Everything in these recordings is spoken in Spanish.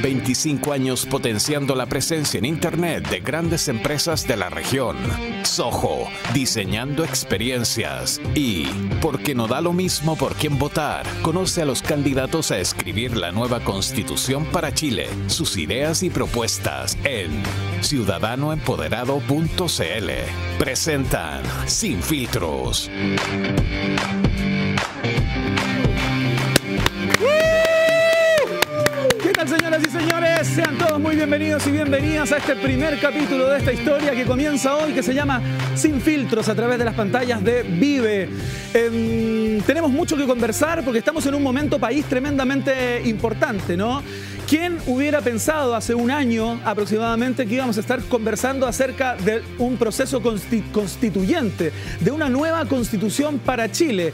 25 años potenciando la presencia en Internet de grandes empresas de la región. Soho, diseñando experiencias. Y, porque no da lo mismo por quién votar, conoce a los candidatos a escribir la nueva Constitución para Chile, sus ideas y propuestas en ciudadanoempoderado.cl. Presentan Sin Filtros. Señoras y señores, sean todos muy bienvenidos y bienvenidas a este primer capítulo de esta historia que comienza hoy, que se llama Sin Filtros, a través de las pantallas de Vive. Tenemos mucho que conversar porque estamos en un momento país tremendamente importante, ¿no? ¿Quién hubiera pensado hace un año aproximadamente que íbamos a estar conversando acerca de un proceso constituyente, de una nueva constitución para Chile?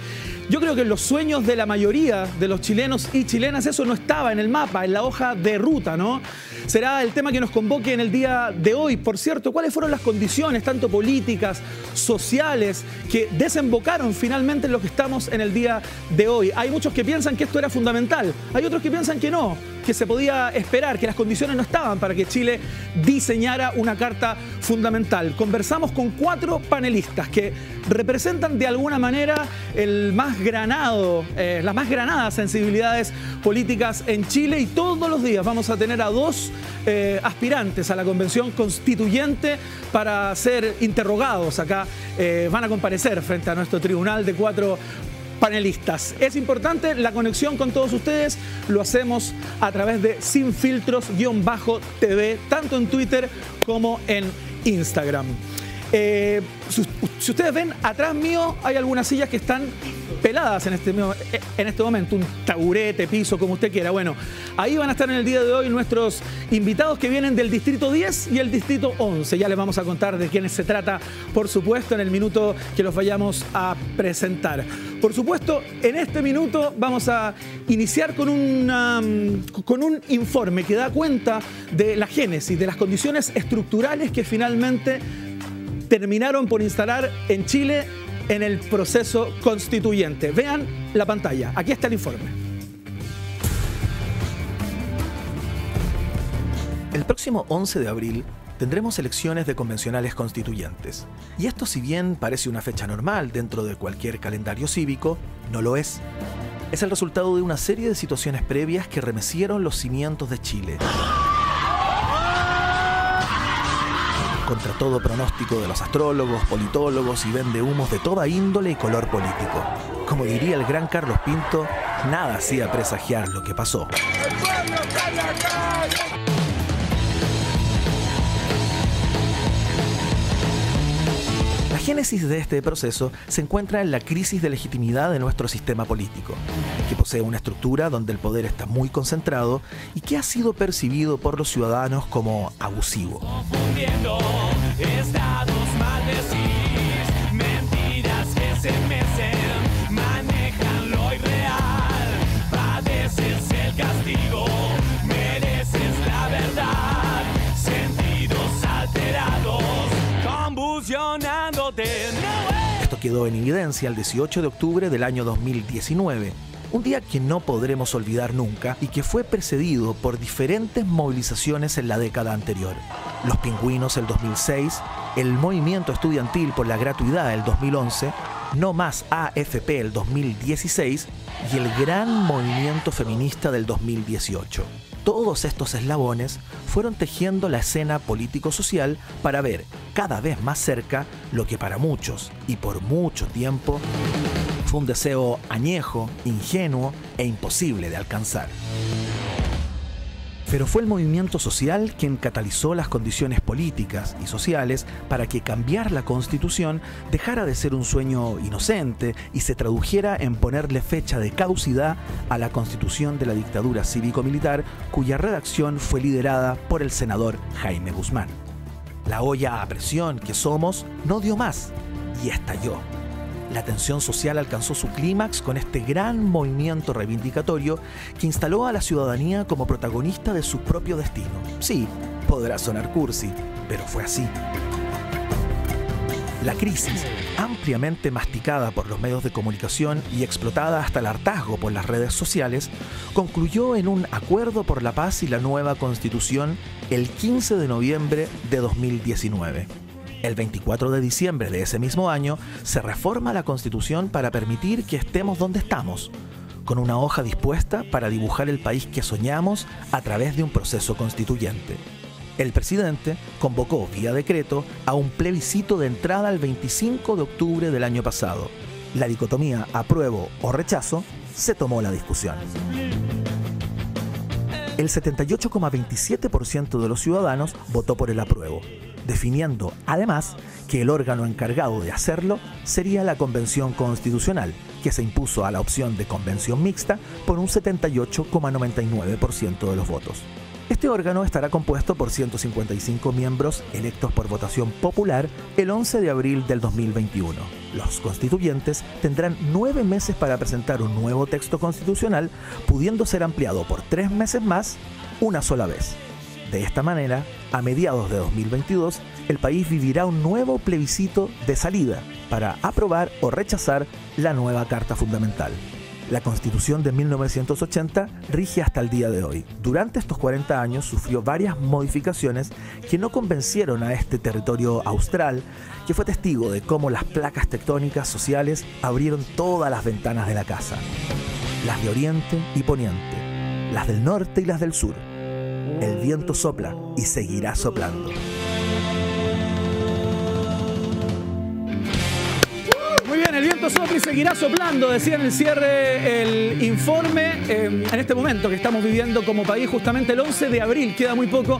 Yo creo que en los sueños de la mayoría de los chilenos y chilenas eso no estaba en el mapa, en la hoja de ruta, ¿no? Será el tema que nos convoque en el día de hoy. Por cierto, ¿cuáles fueron las condiciones, tanto políticas, sociales, que desembocaron finalmente en lo que estamos en el día de hoy? Hay muchos que piensan que esto era fundamental, hay otros que piensan que no, que se podía esperar, que las condiciones no estaban para que Chile diseñara una carta fundamental. Conversamos con 4 panelistas que representan de alguna manera el más granado, las más granadas sensibilidades políticas en Chile, y todos los días vamos a tener a 2 aspirantes a la Convención Constituyente para ser interrogados acá. Van a comparecer frente a nuestro tribunal de 4 panelistas. Es importante la conexión con todos ustedes, lo hacemos a través de Sin Filtros-TV, tanto en Twitter como en Instagram. Si ustedes ven, atrás mío hay algunas sillas que están peladas en este momento, un taburete, piso, como usted quiera. Bueno, ahí van a estar en el día de hoy nuestros invitados que vienen del Distrito 10 y el Distrito 11. Ya les vamos a contar de quiénes se trata, por supuesto, en el minuto que los vayamos a presentar. Por supuesto, en este minuto vamos a iniciar con un informe que da cuenta de la génesis, de las condiciones estructurales que finalmente terminaron por instalar en Chile en el proceso constituyente. Vean la pantalla, aquí está el informe. El próximo 11 de abril tendremos elecciones de convencionales constituyentes. Y esto, si bien parece una fecha normal dentro de cualquier calendario cívico, no lo es. Es el resultado de una serie de situaciones previas que remecieron los cimientos de Chile. Contra todo pronóstico de los astrólogos, politólogos y vendehumos de toda índole y color político. Como diría el gran Carlos Pinto, nada hacía presagiar lo que pasó. La génesis de este proceso se encuentra en la crisis de legitimidad de nuestro sistema político, que posee una estructura donde el poder está muy concentrado y que ha sido percibido por los ciudadanos como abusivo. Confundiendo estados maldecidos, mentiras que se mecen, manejan lo irreal, padeces el castigo, mereces la verdad, sentidos alterados, convulsionándote. Esto quedó en evidencia el 18 de octubre del año 2019, un día que no podremos olvidar nunca y que fue precedido por diferentes movilizaciones en la década anterior. Los Pingüinos el 2006, el Movimiento Estudiantil por la Gratuidad el 2011, No Más AFP el 2016 y el Gran Movimiento Feminista del 2018. Todos estos eslabones fueron tejiendo la escena político-social para ver cada vez más cerca lo que para muchos, y por mucho tiempo, fue un deseo añejo, ingenuo e imposible de alcanzar. Pero fue el movimiento social quien catalizó las condiciones políticas y sociales para que cambiar la Constitución dejara de ser un sueño inocente y se tradujera en ponerle fecha de caducidad a la Constitución de la dictadura cívico-militar, cuya redacción fue liderada por el senador Jaime Guzmán. La olla a presión que somos no dio más y estalló. La tensión social alcanzó su clímax con este gran movimiento reivindicatorio que instaló a la ciudadanía como protagonista de su propio destino. Sí, podrá sonar cursi, pero fue así. La crisis, ampliamente masticada por los medios de comunicación y explotada hasta el hartazgo por las redes sociales, concluyó en un acuerdo por la paz y la nueva Constitución el 15 de noviembre de 2019. El 24 de diciembre de ese mismo año se reforma la Constitución para permitir que estemos donde estamos, con una hoja dispuesta para dibujar el país que soñamos a través de un proceso constituyente. El presidente convocó vía decreto a un plebiscito de entrada el 25 de octubre del año pasado. La dicotomía apruebo o rechazo se tomó la discusión. El 78,27% de los ciudadanos votó por el apruebo, definiendo además que el órgano encargado de hacerlo sería la Convención Constitucional, que se impuso a la opción de convención mixta por un 78,99% de los votos. Este órgano estará compuesto por 155 miembros electos por votación popular el 11 de abril del 2021. Los constituyentes tendrán 9 meses para presentar un nuevo texto constitucional, pudiendo ser ampliado por 3 meses más una sola vez. De esta manera, a mediados de 2022, el país vivirá un nuevo plebiscito de salida para aprobar o rechazar la nueva Carta Fundamental. La Constitución de 1980 rige hasta el día de hoy. Durante estos 40 años sufrió varias modificaciones que no convencieron a este territorio austral, que fue testigo de cómo las placas tectónicas sociales abrieron todas las ventanas de la casa. Las de oriente y poniente, las del norte y las del sur. El viento sopla y seguirá soplando. Muy bien, el viento sopla y seguirá soplando, decía en el cierre el informe. En este momento que estamos viviendo como país, justamente el 11 de abril, queda muy poco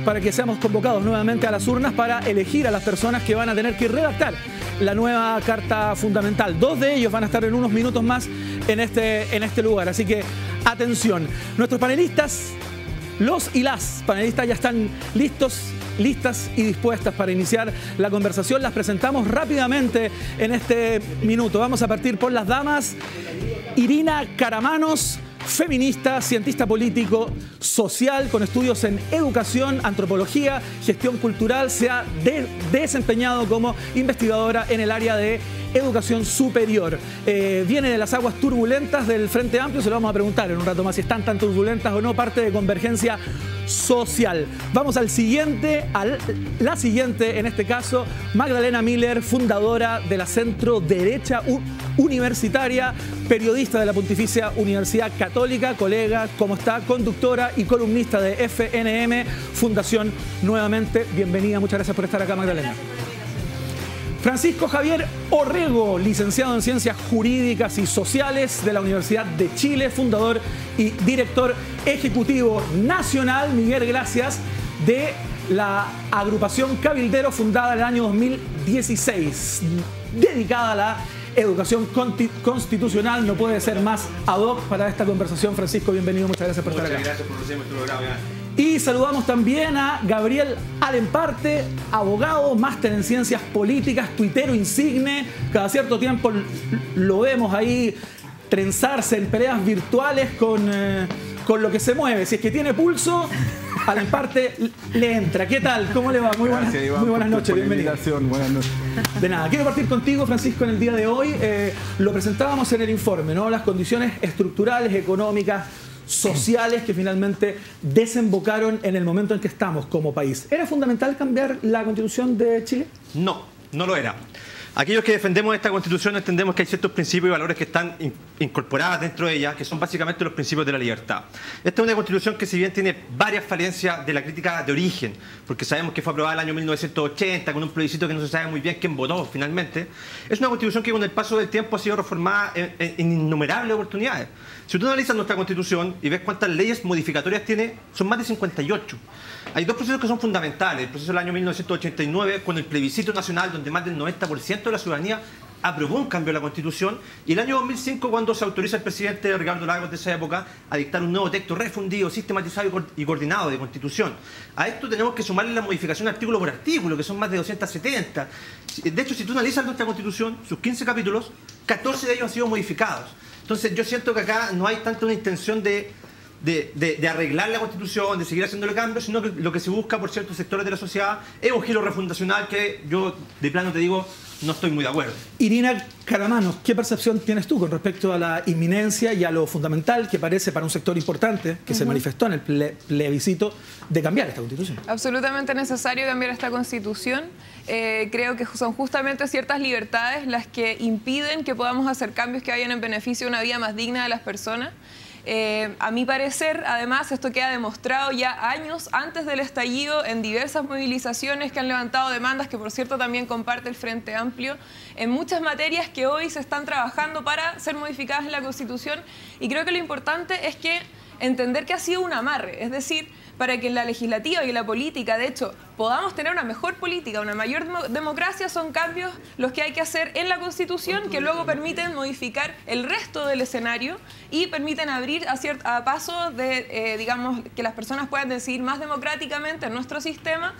para que seamos convocados nuevamente a las urnas para elegir a las personas que van a tener que redactar la nueva Carta Fundamental. 2 de ellos van a estar en unos minutos más en este lugar, así que atención. Nuestros panelistas, los y las panelistas ya están listas y dispuestas para iniciar la conversación. Las presentamos rápidamente en este minuto. Vamos a partir por las damas. Irina Karamanos, feminista, cientista político, social, con estudios en educación, antropología, gestión cultural. Se ha desempeñado como investigadora en el área de educación superior. Viene de las aguas turbulentas del Frente Amplio, se lo vamos a preguntar en un rato más si están tan turbulentas o no, parte de Convergencia Social. Vamos al siguiente, la siguiente en este caso, Magdalena Miller, fundadora de la Centro Derecha Universitaria, periodista de la Pontificia Universidad Católica, colega, ¿cómo está? Conductora y columnista de FNM Fundación. Nuevamente, bienvenida, muchas gracias por estar acá, Magdalena. Francisco Javier Orrego, licenciado en Ciencias Jurídicas y Sociales de la Universidad de Chile, fundador y director ejecutivo nacional, Miguel, gracias, de la agrupación Cabildero, fundada en el año 2016, dedicada a la educación constitucional. No puede ser más ad hoc para esta conversación. Francisco, bienvenido, muchas gracias por estar acá. Muchas gracias por recibirme en tu programa. Y saludamos también a Gabriel Alemparte, abogado, máster en ciencias políticas, tuitero insigne. Cada cierto tiempo lo vemos ahí trenzarse en peleas virtuales con lo que se mueve. Si es que tiene pulso, Alemparte le entra. ¿Qué tal? ¿Cómo le va? Muy buenas noches, bienvenido. Buenas noches. De nada, quiero partir contigo, Francisco, en el día de hoy. Lo presentábamos en el informe, ¿no? Las condiciones estructurales, económicas, sociales que finalmente desembocaron en el momento en que estamos como país. ¿Era fundamental cambiar la Constitución de Chile? No, no lo era. Aquellos que defendemos esta Constitución entendemos que hay ciertos principios y valores que están incorporados dentro de ella, que son básicamente los principios de la libertad. Esta es una Constitución que, si bien tiene varias falencias de la crítica de origen, porque sabemos que fue aprobada en el año 1980 con un plebiscito que no se sabe muy bien quién votó finalmente, es una Constitución que con el paso del tiempo ha sido reformada en innumerables oportunidades. Si tú analizas nuestra Constitución y ves cuántas leyes modificatorias tiene, son más de 58. Hay 2 procesos que son fundamentales. El proceso del año 1989, con el plebiscito nacional, donde más del 90% de la ciudadanía aprobó un cambio a la Constitución, y el año 2005, cuando se autoriza al presidente Ricardo Lagos de esa época a dictar un nuevo texto refundido, sistematizado y coordinado de Constitución. A esto tenemos que sumarle la modificación artículo por artículo, que son más de 270. De hecho, si tú analizas nuestra Constitución, sus 15 capítulos, 14 de ellos han sido modificados. Entonces yo siento que acá no hay tanto una intención de arreglar la Constitución, de seguir haciéndole cambios, sino que lo que se busca por ciertos sectores de la sociedad es un giro refundacional que yo de plano te digo no estoy muy de acuerdo. Irina Caramanos, ¿qué percepción tienes tú con respecto a la inminencia y a lo fundamental que parece para un sector importante que se manifestó en el plebiscito de cambiar esta Constitución? Absolutamente necesario cambiar esta Constitución. Creo que son justamente ciertas libertades las que impiden que podamos hacer cambios que vayan en beneficio de una vida más digna de las personas. A mi parecer, además, esto queda demostrado ya años antes del estallido en diversas movilizaciones que han levantado demandas, que por cierto también comparte el Frente Amplio, en muchas materias que hoy se están trabajando para ser modificadas en la Constitución. Y creo que lo importante es que entender que ha sido un amarre, es decir, para que en la legislativa y en la política, de hecho, podamos tener una mejor política, una mayor democracia, son cambios los que hay que hacer en la Constitución que luego permiten modificar el resto del escenario y permiten abrir a pasos de, digamos, que las personas puedan decidir más democráticamente en nuestro sistema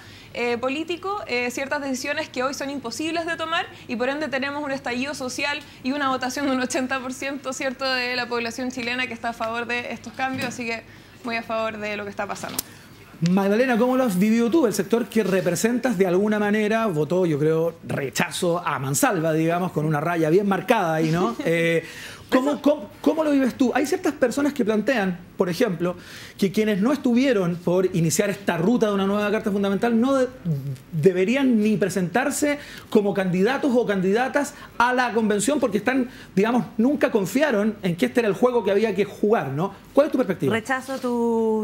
político ciertas decisiones que hoy son imposibles de tomar y por ende tenemos un estallido social y una votación de un 80%, ¿cierto?, de la población chilena que está a favor de estos cambios, así que muy a favor de lo que está pasando. Magdalena, ¿cómo lo has vivido tú? El sector que representas de alguna manera votó, yo creo, rechazo a mansalva, digamos, con una raya bien marcada ahí, ¿no? ¿Cómo lo vives tú? Hay ciertas personas que plantean, por ejemplo, que quienes no estuvieron por iniciar esta ruta de una nueva Carta Fundamental no deberían ni presentarse como candidatos o candidatas a la convención porque están, digamos, nunca confiaron en que este era el juego que había que jugar, ¿no? ¿Cuál es tu perspectiva? Rechazo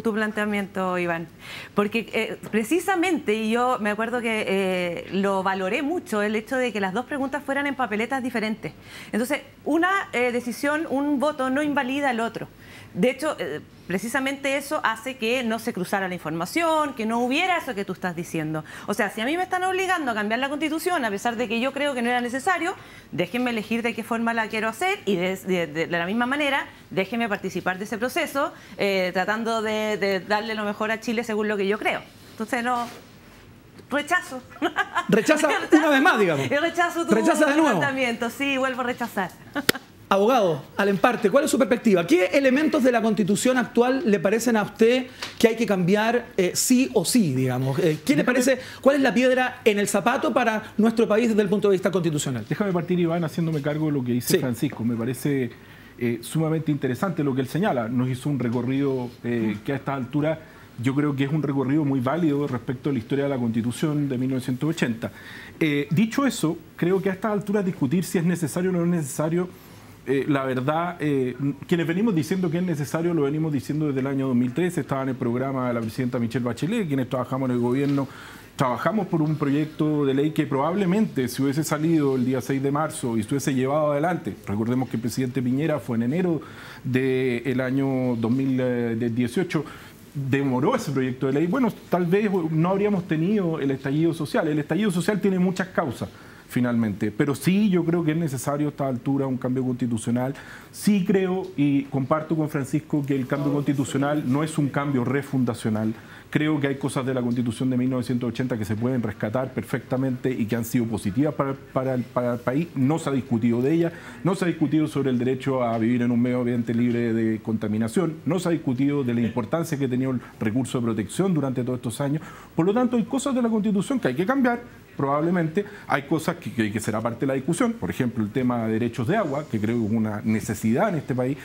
tu planteamiento, Iván, porque precisamente, y yo me acuerdo que lo valoré mucho, el hecho de que las dos preguntas fueran en papeletas diferentes. Entonces, una decisión, un voto no invalida al otro. De hecho, precisamente eso hace que no se cruzara la información, que no hubiera eso que tú estás diciendo. O sea, si a mí me están obligando a cambiar la Constitución, a pesar de que yo creo que no era necesario, déjenme elegir de qué forma la quiero hacer y de la misma manera, déjenme participar de ese proceso, tratando de darle lo mejor a Chile según lo que yo creo. Entonces, no... Rechazo. Rechaza una vez más, digamos. Rechazo tu planteamiento, sí, vuelvo a rechazar. Abogado, Alemparte, ¿cuál es su perspectiva? ¿Qué elementos de la Constitución actual le parecen a usted que hay que cambiar sí o sí, digamos? ¿Qué le parece? ¿Cuál es la piedra en el zapato para nuestro país desde el punto de vista constitucional? Déjame partir, Iván, haciéndome cargo de lo que dice Francisco. Me parece sumamente interesante lo que él señala. Nos hizo un recorrido que a esta altura yo creo que es un recorrido muy válido respecto a la historia de la Constitución de 1980. Dicho eso, creo que a estas alturas discutir si es necesario o no es necesario, la verdad, quienes venimos diciendo que es necesario, lo venimos diciendo desde el año 2013, estaba en el programa de la presidenta Michelle Bachelet, quienes trabajamos en el gobierno, trabajamos por un proyecto de ley que probablemente si hubiese salido el día 6 de marzo y se hubiese llevado adelante, recordemos que el presidente Piñera fue en enero del año 2018, demoró ese proyecto de ley, bueno, tal vez no habríamos tenido el estallido social. El estallido social tiene muchas causas, finalmente, pero sí yo creo que es necesario a esta altura un cambio constitucional. Sí creo y comparto con Francisco que el cambio constitucional no es un cambio refundacional. Creo que hay cosas de la Constitución de 1980 que se pueden rescatar perfectamente y que han sido positivas para el país. No se ha discutido de ellas, no se ha discutido sobre el derecho a vivir en un medio ambiente libre de contaminación, no se ha discutido de la importancia que tenía el recurso de protección durante todos estos años. Por lo tanto, hay cosas de la Constitución que hay que cambiar, probablemente. Hay cosas que será parte de la discusión, por ejemplo, el tema de derechos de agua, que creo que es una necesidad en este país,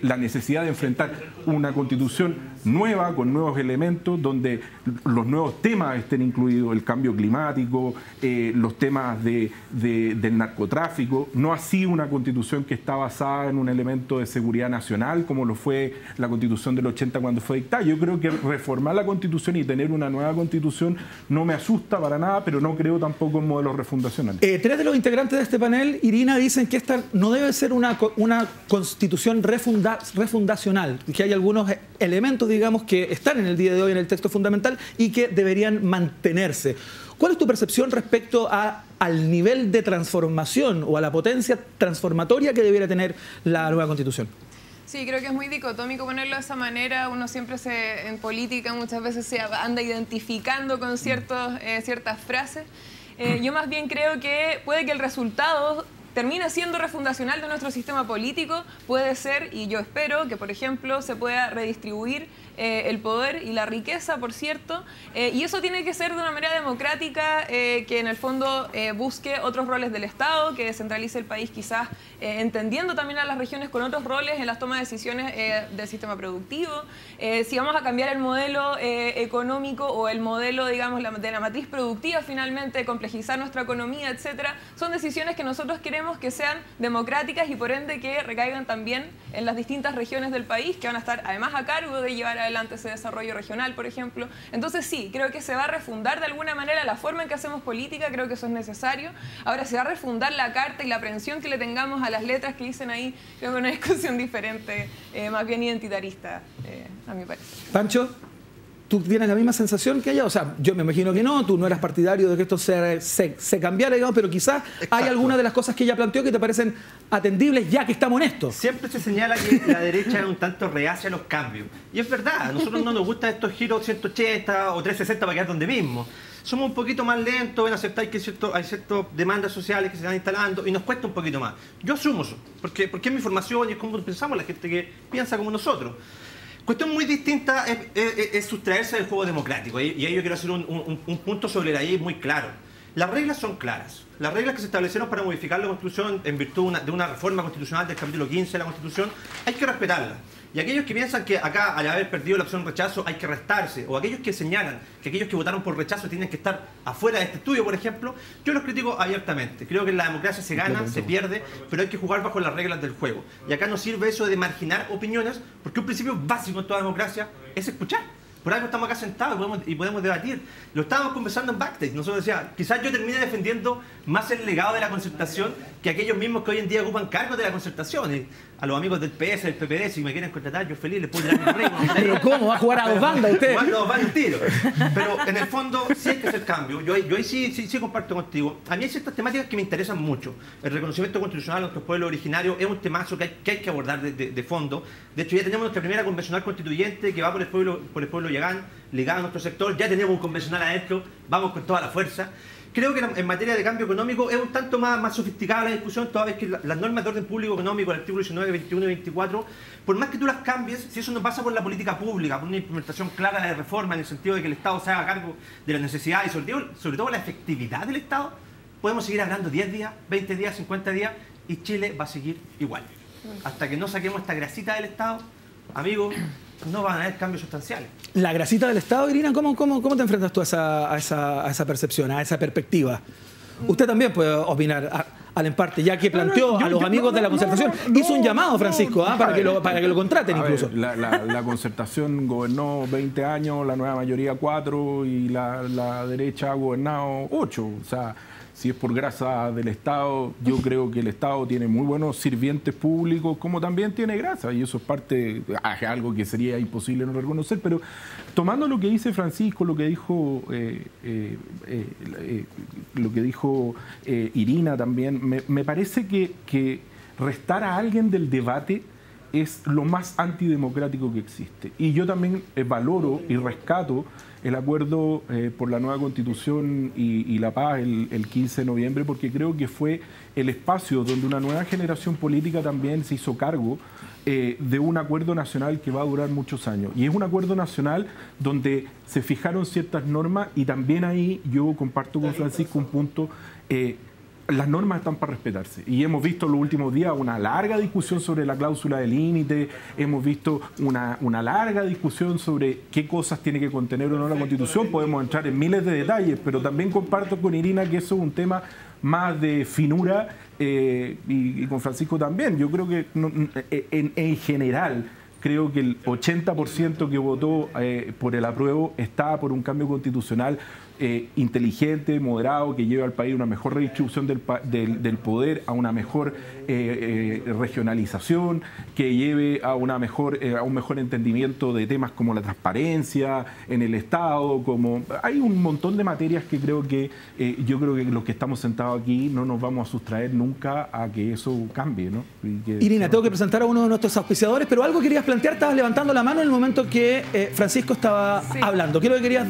la necesidad de enfrentar una Constitución nueva, con nuevos elementos, donde los nuevos temas estén incluidos, el cambio climático, los temas del narcotráfico, no así una Constitución que está basada en un elemento de seguridad nacional, como lo fue la Constitución del 80 cuando fue dictada. Yo creo que reformar la Constitución y tener una nueva Constitución no me asusta para nada, pero no creo tampoco en modelos refundacionales. Tres de los integrantes de este panel, Irina, dicen que esta no debe ser una Constitución refundacional, que hay algunos elementos, digamos, que están en el día de hoy en el texto fundamental y que deberían mantenerse. ¿Cuál es tu percepción respecto al nivel de transformación o a la potencia transformatoria que debiera tener la nueva Constitución? Sí, creo que es muy dicotómico ponerlo de esa manera. Uno siempre en política muchas veces se anda identificando con ciertas frases. Yo más bien creo que puede que el resultado termina siendo refundacional de nuestro sistema político, puede ser, y yo espero, que por ejemplo se pueda redistribuir el poder y la riqueza, por cierto, y eso tiene que ser de una manera democrática, que en el fondo busque otros roles del Estado, que descentralice el país quizás entendiendo también a las regiones con otros roles en las tomas de decisiones del sistema productivo. Si vamos a cambiar el modelo económico o el modelo, digamos, de la matriz productiva, finalmente complejizar nuestra economía, etcétera, son decisiones que nosotros queremos que sean democráticas y por ende que recaigan también en las distintas regiones del país, que van a estar además a cargo de llevar adelante ese desarrollo regional, por ejemplo. Entonces sí, creo que se va a refundar de alguna manera la forma en que hacemos política, creo que eso es necesario. Ahora se va a refundar la carta y la aprehensión que le tengamos a las letras que dicen ahí, creo que una discusión diferente, más bien identitarista, a mi parecer. Pancho, ¿tú tienes la misma sensación que ella? O sea, yo me imagino que no, tú no eras partidario de que esto se cambiara, digamos, pero quizás hay algunas de las cosas que ella planteó que te parecen atendibles ya que estamos en esto. Siempre se señala que la derecha es un tanto reacia a los cambios. Y es verdad, a nosotros no nos gustan estos giros 180 o 360 para quedar donde mismo. Somos un poquito más lentos en aceptar que hay ciertas demandas sociales que se están instalando y nos cuesta un poquito más. Yo asumo eso, porque es mi formación y es como pensamos la gente que piensa como nosotros. Cuestión muy distinta es sustraerse del juego democrático, y ahí yo quiero hacer un punto sobre la ley muy claro. Las reglas son claras. Las reglas que se establecieron para modificar la Constitución en virtud de una reforma constitucional del capítulo 15 de la Constitución, hay que respetarlas. Y aquellos que piensan que acá, al haber perdido la opción rechazo, hay que restarse, o aquellos que señalan que aquellos que votaron por rechazo tienen que estar afuera de este estudio, por ejemplo, yo los critico abiertamente. Creo que en la democracia se gana, se pierde, pero hay que jugar bajo las reglas del juego. Y acá no sirve eso de marginar opiniones, porque un principio básico en toda democracia es escuchar. Por algo estamos acá sentados y podemos debatir. Lo estábamos conversando en backstage. Nosotros decíamos, quizás yo termine defendiendo más el legado de la concertación que aquellos mismos que hoy en día ocupan cargos de la concertación. Y a los amigos del PS, del PPD, si me quieren contratar, yo feliz les puedo tirar mi currículum. ¿Pero cómo? ¿Va a jugar a dos bandas usted? Jugando a dos bandas tiro. Pero en el fondo sí hay que hacer cambio. Yo ahí sí comparto contigo. A mí hay ciertas temáticas que me interesan mucho. El reconocimiento constitucional de nuestros pueblos originarios es un temazo que hay que abordar de fondo. De hecho, ya tenemos nuestra primera convencional constituyente que va por el pueblo Yagán, ligada a nuestro sector. Ya tenemos un convencional adentro, vamos con toda la fuerza. Creo que en materia de cambio económico es un tanto más sofisticada la discusión, toda vez que las normas de orden público económico, el artículo 19, 21 y 24, por más que tú las cambies, si eso no pasa por la política pública, por una implementación clara de reforma en el sentido de que el Estado se haga cargo de las necesidades y sobre todo la efectividad del Estado, podemos seguir hablando 10 días, 20 días, 50 días y Chile va a seguir igual. Hasta que no saquemos esta grasita del Estado, amigos, no van a haber cambios sustanciales. La grasita del Estado, Irina, ¿cómo te enfrentas tú a esa percepción, a esa perspectiva? Usted también puede opinar al en parte, ya que planteó a los amigos de la concertación, hizo un llamado, Francisco, para que lo contraten incluso. La concertación gobernó 20 años, la nueva mayoría 4 y la derecha ha gobernado 8. O sea, si es por grasa del Estado, yo creo que el Estado tiene muy buenos sirvientes públicos, como también tiene grasa, y eso es parte, algo que sería imposible no reconocer, pero tomando lo que dice Francisco, lo que dijo Irina también, me parece que restar a alguien del debate es lo más antidemocrático que existe. Y yo también valoro y rescato el acuerdo por la nueva Constitución y la paz el 15 de noviembre, porque creo que fue el espacio donde una nueva generación política también se hizo cargo de un acuerdo nacional que va a durar muchos años. Y es un acuerdo nacional donde se fijaron ciertas normas y también ahí yo comparto con Francisco un punto. Las normas están para respetarse y hemos visto en los últimos días una larga discusión sobre la cláusula de límite, hemos visto una larga discusión sobre qué cosas tiene que contener o no la Constitución, podemos entrar en miles de detalles, pero también comparto con Irina que eso es un tema más de finura y con Francisco también. Yo creo que en general creo que el 80% que votó por el apruebo está por un cambio constitucional inteligente, moderado, que lleve al país a una mejor redistribución del poder, a una mejor regionalización, que lleve a un mejor entendimiento de temas como la transparencia en el Estado, hay un montón de materias que creo que yo creo que los que estamos sentados aquí no nos vamos a sustraer nunca a que eso cambie, ¿no? Irina, tengo que presentar a uno de nuestros auspiciadores, pero algo querías plantear, estabas levantando la mano en el momento que Francisco estaba hablando. ¿Qué es lo que querías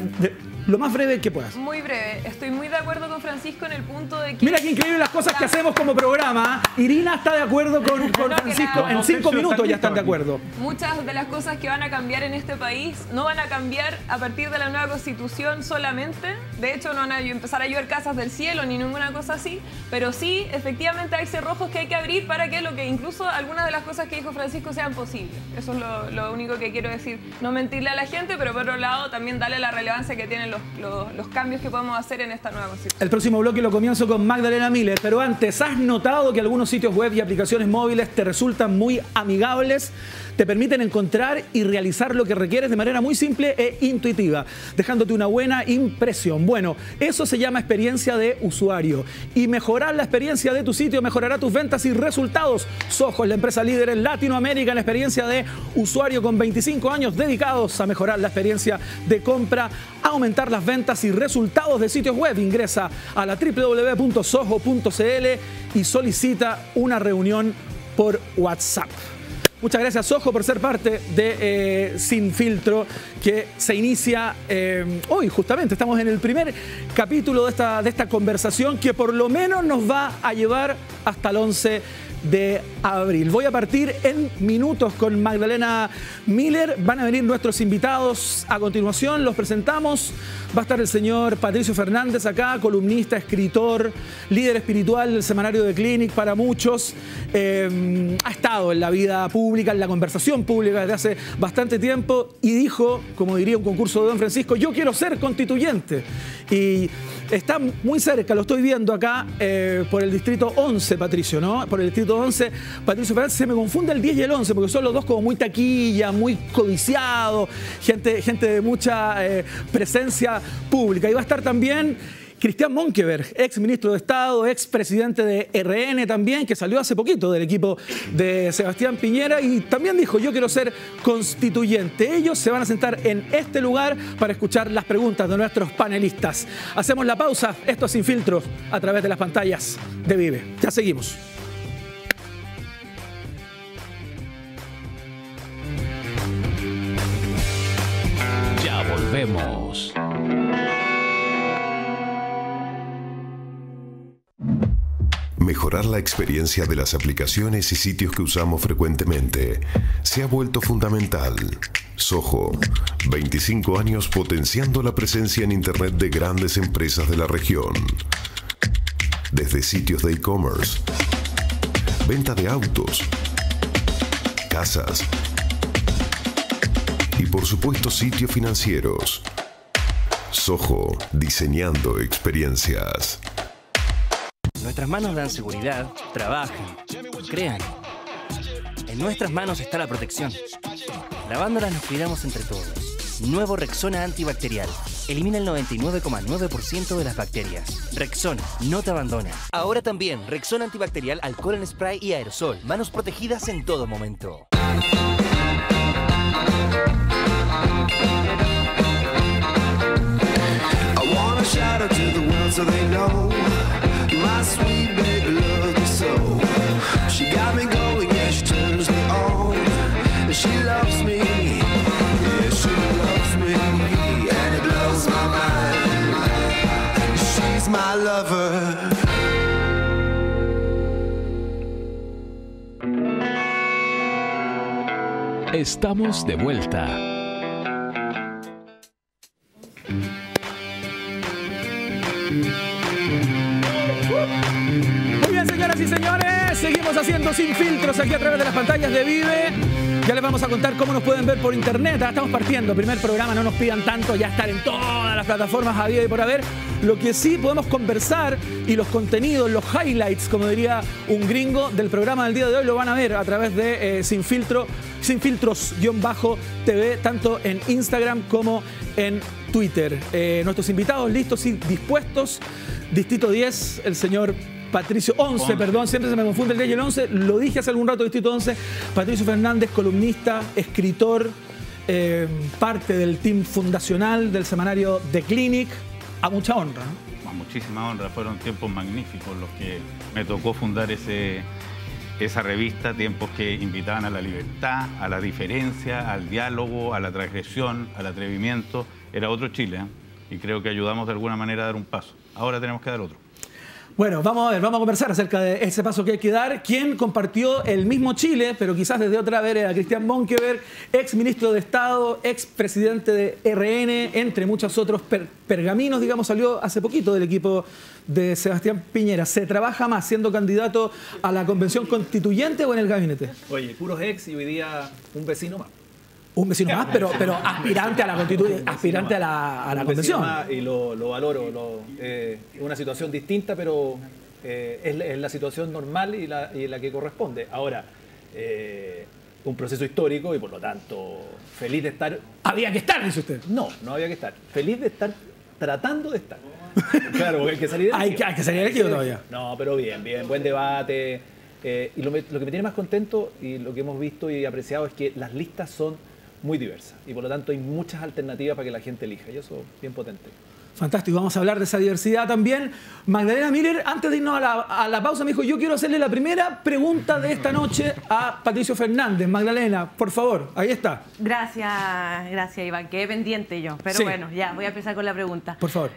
lo más breve que puedas. Muy breve. Estoy muy de acuerdo con Francisco en el punto de que... Mira qué increíble las cosas que hacemos como programa. Irina está de acuerdo con Francisco. En 5 minutos ya están de acuerdo. Muchas de las cosas que van a cambiar en este país no van a cambiar a partir de la nueva Constitución solamente. De hecho, no van a empezar a llover casas del cielo ni ninguna cosa así. Pero sí, efectivamente hay cerrojos que hay que abrir para que incluso algunas de las cosas que dijo Francisco sean posibles. Eso es lo único que quiero decir. No mentirle a la gente, pero por otro lado también darle la relevancia que tienen los cambios que podemos hacer en esta nueva Constitución. El próximo bloque lo comienzo con Magdalena Miller, pero antes, ¿has notado que algunos sitios web y aplicaciones móviles te resultan muy amigables? Te permiten encontrar y realizar lo que requieres de manera muy simple e intuitiva, dejándote una buena impresión. Bueno, eso se llama experiencia de usuario. Y mejorar la experiencia de tu sitio mejorará tus ventas y resultados. Soho es la empresa líder en Latinoamérica en experiencia de usuario, con 25 años dedicados a mejorar la experiencia de compra, aumentar las ventas y resultados de sitios web. Ingresa a la www.soho.cl y solicita una reunión por WhatsApp. Muchas gracias, Soho, por ser parte de Sin Filtro, que se inicia hoy. Justamente estamos en el primer capítulo de esta conversación, que por lo menos nos va a llevar hasta el 11 de abril. Voy a partir en minutos con Magdalena Miller. Van a venir nuestros invitados a continuación, los presentamos. Va a estar el señor Patricio Fernández acá, columnista, escritor, líder espiritual del semanario de Clinic para muchos. Ha estado en la vida pública, en la conversación pública desde hace bastante tiempo y dijo, como diría un concurso de Don Francisco, yo quiero ser constituyente. Y está muy cerca, lo estoy viendo acá por el distrito 11, Patricio, ¿no? Por el distrito 11, Patricio Fernández. Se me confunde el 10 y el 11 porque son los dos como muy taquilla, muy codiciados, gente de mucha presencia pública. Y va a estar también Cristian Monkeberg, ex ministro de Estado, ex presidente de RN también, que salió hace poquito del equipo de Sebastián Piñera y también dijo, yo quiero ser constituyente. Ellos se van a sentar en este lugar para escuchar las preguntas de nuestros panelistas. Hacemos la pausa. Esto es Sin Filtro a través de las pantallas de Vive. Ya seguimos. Ya volvemos. Mejorar la experiencia de las aplicaciones y sitios que usamos frecuentemente se ha vuelto fundamental. Soho, 25 años potenciando la presencia en Internet de grandes empresas de la región. Desde sitios de e-commerce, venta de autos, casas y por supuesto sitios financieros. Soho, diseñando experiencias. Nuestras manos dan seguridad, trabajan, crean. En nuestras manos está la protección. Lavándolas nos cuidamos entre todos. Nuevo Rexona antibacterial. Elimina el 99,9% de las bacterias. Rexona, no te abandona. Ahora también Rexona antibacterial, alcohol en spray y aerosol. Manos protegidas en todo momento. I wanna shout out to the world so they know my sweet baby loves me so. She got me going, yeah, she turns me on. She loves me, yeah, she loves me, and it blows my mind. She's my lover. Estamos de vuelta. Muy bien, señoras y señores, seguimos haciendo Sin Filtros aquí a través de las pantallas de Vive. Ya les vamos a contar cómo nos pueden ver por internet. Estamos partiendo, primer programa, no nos pidan tanto, ya estar en todas las plataformas habido y por haber. Lo que sí podemos conversar y los contenidos, los highlights, como diría un gringo, del programa del día de hoy lo van a ver a través de Sin Filtro, Sin Filtros-TV, tanto en Instagram como en Twitter. Nuestros invitados listos y dispuestos. Distrito 10, el señor Patricio, 11, perdón, siempre se me confunde el 10 y el 11, lo dije hace algún rato, Distrito 11, Patricio Fernández, columnista, escritor, parte del team fundacional del semanario The Clinic, a mucha honra, ¿no? A muchísima honra, fueron tiempos magníficos los que me tocó fundar esa revista, tiempos que invitaban a la libertad, a la diferencia, al diálogo, a la transgresión, al atrevimiento. Era otro Chile, ¿eh? y creo que ayudamos de alguna manera a dar un paso. Ahora tenemos que dar otro. Bueno, vamos a conversar acerca de ese paso que hay que dar. ¿Quién compartió el mismo Chile, pero quizás desde otra vereda? Cristian Monkeberg, ex ministro de Estado, ex presidente de RN, entre muchos otros pergaminos, digamos, salió hace poquito del equipo de Sebastián Piñera. ¿Se trabaja más siendo candidato a la convención constituyente o en el gabinete? Oye, puros ex y hoy día un vecino más. Un vecino más, pero aspirante a la aspirante a la convención. Y lo valoro. Es una situación distinta, pero es la situación normal y la que corresponde. Ahora, un proceso histórico y por lo tanto feliz de estar... ¿Había que estar, dice usted? No había que estar. Feliz de estar tratando de estar. Claro, porque hay que salir elegido. Hay que salir elegido todavía. No, pero bien, buen debate. Y lo que me tiene más contento y lo que hemos visto y apreciado es que las listas son muy diversa y por lo tanto hay muchas alternativas para que la gente elija y eso es bien potente. Fantástico, vamos a hablar de esa diversidad también. Magdalena Miller, antes de irnos a la pausa, me dijo, yo quiero hacerle la primera pregunta de esta noche a Patricio Fernández. Magdalena, por favor, ahí está. Gracias Iván, quedé pendiente yo, pero sí. Bueno, ya voy a empezar con la pregunta. Por favor.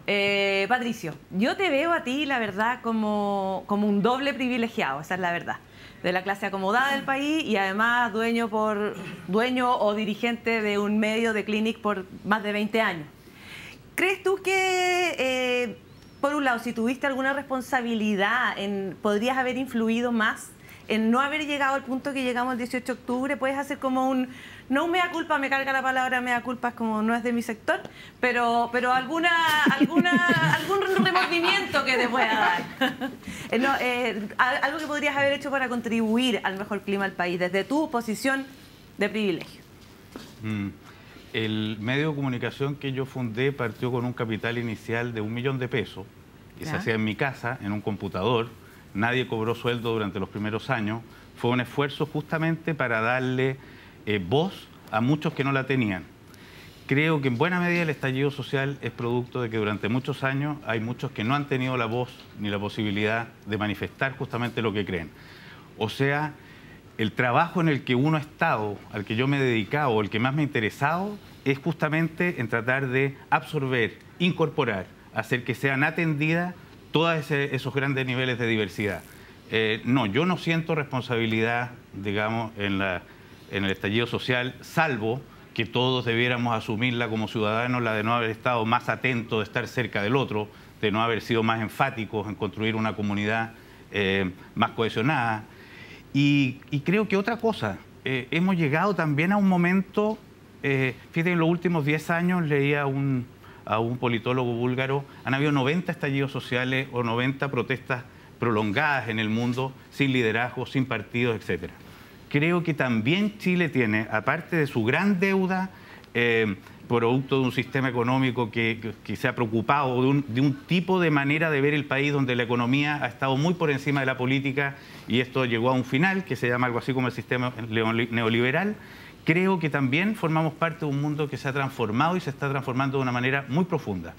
Patricio, yo te veo a ti, la verdad, como un doble privilegiado, esa es la verdad. De la clase acomodada del país y además dueño o dirigente de un medio de Clinic por más de 20 años. ¿Crees tú que, por un lado, si tuviste alguna responsabilidad, podrías haber influido más en no haber llegado al punto que llegamos el 18 de octubre? ¿Puedes hacer como no un mea culpa, me carga la palabra mea culpa, es como no es de mi sector, pero algún remordimiento que te pueda dar? Algo que podrías haber hecho para contribuir al mejor clima del país, desde tu posición de privilegio. El medio de comunicación que yo fundé partió con un capital inicial de $1 millón de pesos y se hacía en mi casa, en un computador. Nadie cobró sueldo durante los primeros años. Fue un esfuerzo justamente para darle voz a muchos que no la tenían. Creo que en buena medida el estallido social es producto de que durante muchos años hay muchos que no han tenido la voz ni la posibilidad de manifestar justamente lo que creen. O sea, el trabajo en el que uno ha estado, al que yo me he dedicado, o el que más me ha interesado, es justamente en tratar de absorber, incorporar, hacer que sean atendidas todos esos grandes niveles de diversidad. No, yo no siento responsabilidad, digamos, en el estallido social, salvo que todos debiéramos asumirla como ciudadanos, la de no haber estado más atentos, de estar cerca del otro, de no haber sido más enfáticos en construir una comunidad más cohesionada. Y creo que otra cosa, hemos llegado también a un momento, fíjate, en los últimos 10 años leía a un politólogo búlgaro, han habido 90 estallidos sociales o 90 protestas prolongadas en el mundo, sin liderazgo, sin partidos, etc. Creo que también Chile tiene, aparte de su gran deuda, producto de un sistema económico que se ha preocupado de un tipo de manera de ver el país donde la economía ha estado muy por encima de la política y esto llegó a un final que se llama algo así como el sistema neoliberal. Creo que también formamos parte de un mundo que se ha transformado y se está transformando de una manera muy profunda.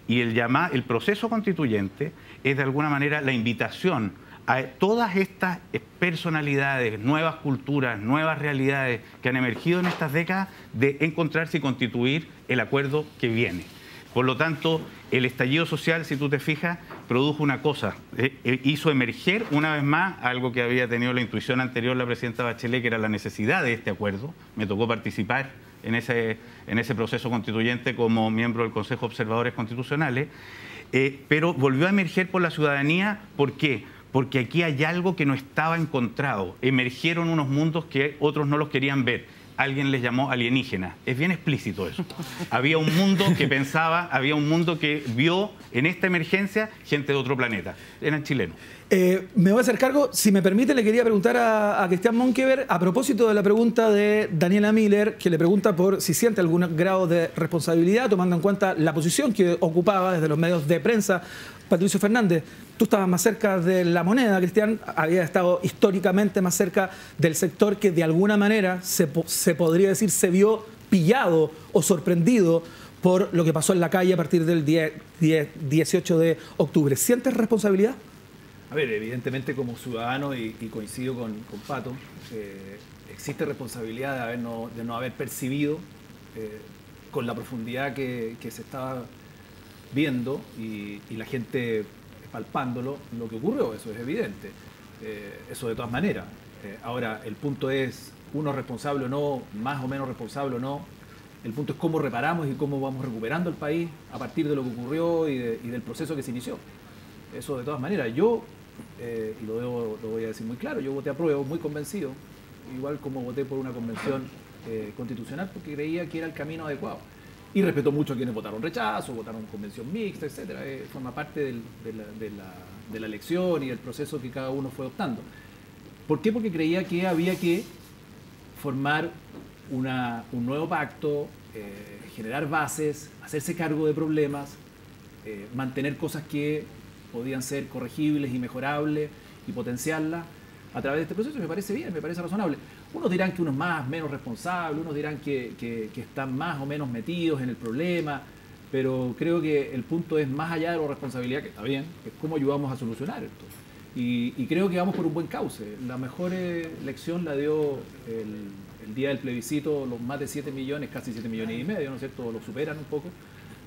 Y el proceso constituyente es de alguna manera la invitación a todas estas personalidades, nuevas culturas, nuevas realidades que han emergido en estas décadas de encontrarse y constituir el acuerdo que viene. Por lo tanto, el estallido social, si tú te fijas, produjo una cosa, hizo emerger una vez más algo que había tenido la intuición anterior la presidenta Bachelet, que era la necesidad de este acuerdo. Me tocó participar en ese proceso constituyente como miembro del Consejo de Observadores Constitucionales, pero volvió a emerger por la ciudadanía. ¿Por qué? Porque aquí hay algo que no estaba encontrado. Emergieron unos mundos que otros no los querían ver. Alguien les llamó alienígenas. Es bien explícito eso. Había un mundo que pensaba, había un mundo que vio en esta emergencia gente de otro planeta. Eran chilenos. Me voy a hacer cargo. Si me permite, le quería preguntar a Cristian Monkeberg a propósito de la pregunta de Daniela Miller, que le pregunta por si siente algún grado de responsabilidad, tomando en cuenta la posición que ocupaba desde los medios de prensa Patricio Fernández. Tú estabas más cerca de la moneda, Cristian, había estado históricamente más cerca del sector que de alguna manera se podría decir se vio pillado o sorprendido por lo que pasó en la calle a partir del 18 de octubre. ¿Sientes responsabilidad? A ver, evidentemente como ciudadano, y coincido con Pato, existe responsabilidad de no haber percibido con la profundidad que se estaba viendo y la gente palpándolo lo que ocurrió, eso es evidente. Eso de todas maneras. Ahora, el punto es, uno es responsable o no, más o menos responsable o no. El punto es cómo reparamos y cómo vamos recuperando el país a partir de lo que ocurrió y del proceso que se inició. Eso de todas maneras. Yo, y lo voy a decir muy claro, yo voté apruebo, muy convencido, igual como voté por una convención constitucional, porque creía que era el camino adecuado. Y respeto mucho a quienes votaron rechazo, votaron convención mixta, etcétera. Forma parte de la elección y del proceso que cada uno fue optando. ¿Por qué? Porque creía que había que formar un nuevo pacto, generar bases, hacerse cargo de problemas, mantener cosas que podían ser corregibles y mejorables y potenciarlas a través de este proceso. Me parece bien, me parece razonable. Unos dirán que uno es más, menos responsable, unos dirán que están más o menos metidos en el problema, pero creo que el punto es más allá de la responsabilidad, que está bien, es cómo ayudamos a solucionar esto. Y creo que vamos por un buen cauce. La mejor lección la dio el día del plebiscito, los más de 7 millones, casi 7 millones y medio, ¿no es cierto?, lo superan un poco,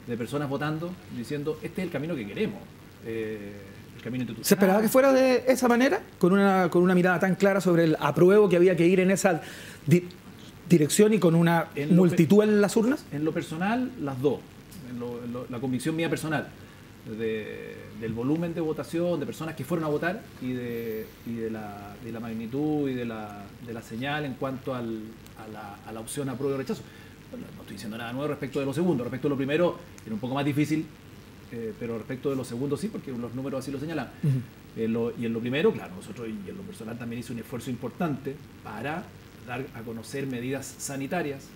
de personas votando, diciendo, este es el camino que queremos. El camino institucional. ¿Se esperaba que fuera de esa manera? Con una mirada tan clara sobre el apruebo que había que ir en esa dirección y con una multitud en las urnas. En lo personal, las dos. La convicción mía personal del volumen de votación, de personas que fueron a votar y de la magnitud y de la señal en cuanto a la opción apruebo o rechazo. Bueno, no estoy diciendo nada nuevo respecto de lo segundo. Respecto a lo primero, era un poco más difícil. Pero respecto de los segundos sí, porque los números así lo señalan. Y en lo primero, claro, nosotros y en lo personal también hice un esfuerzo importante para dar a conocer medidas sanitarias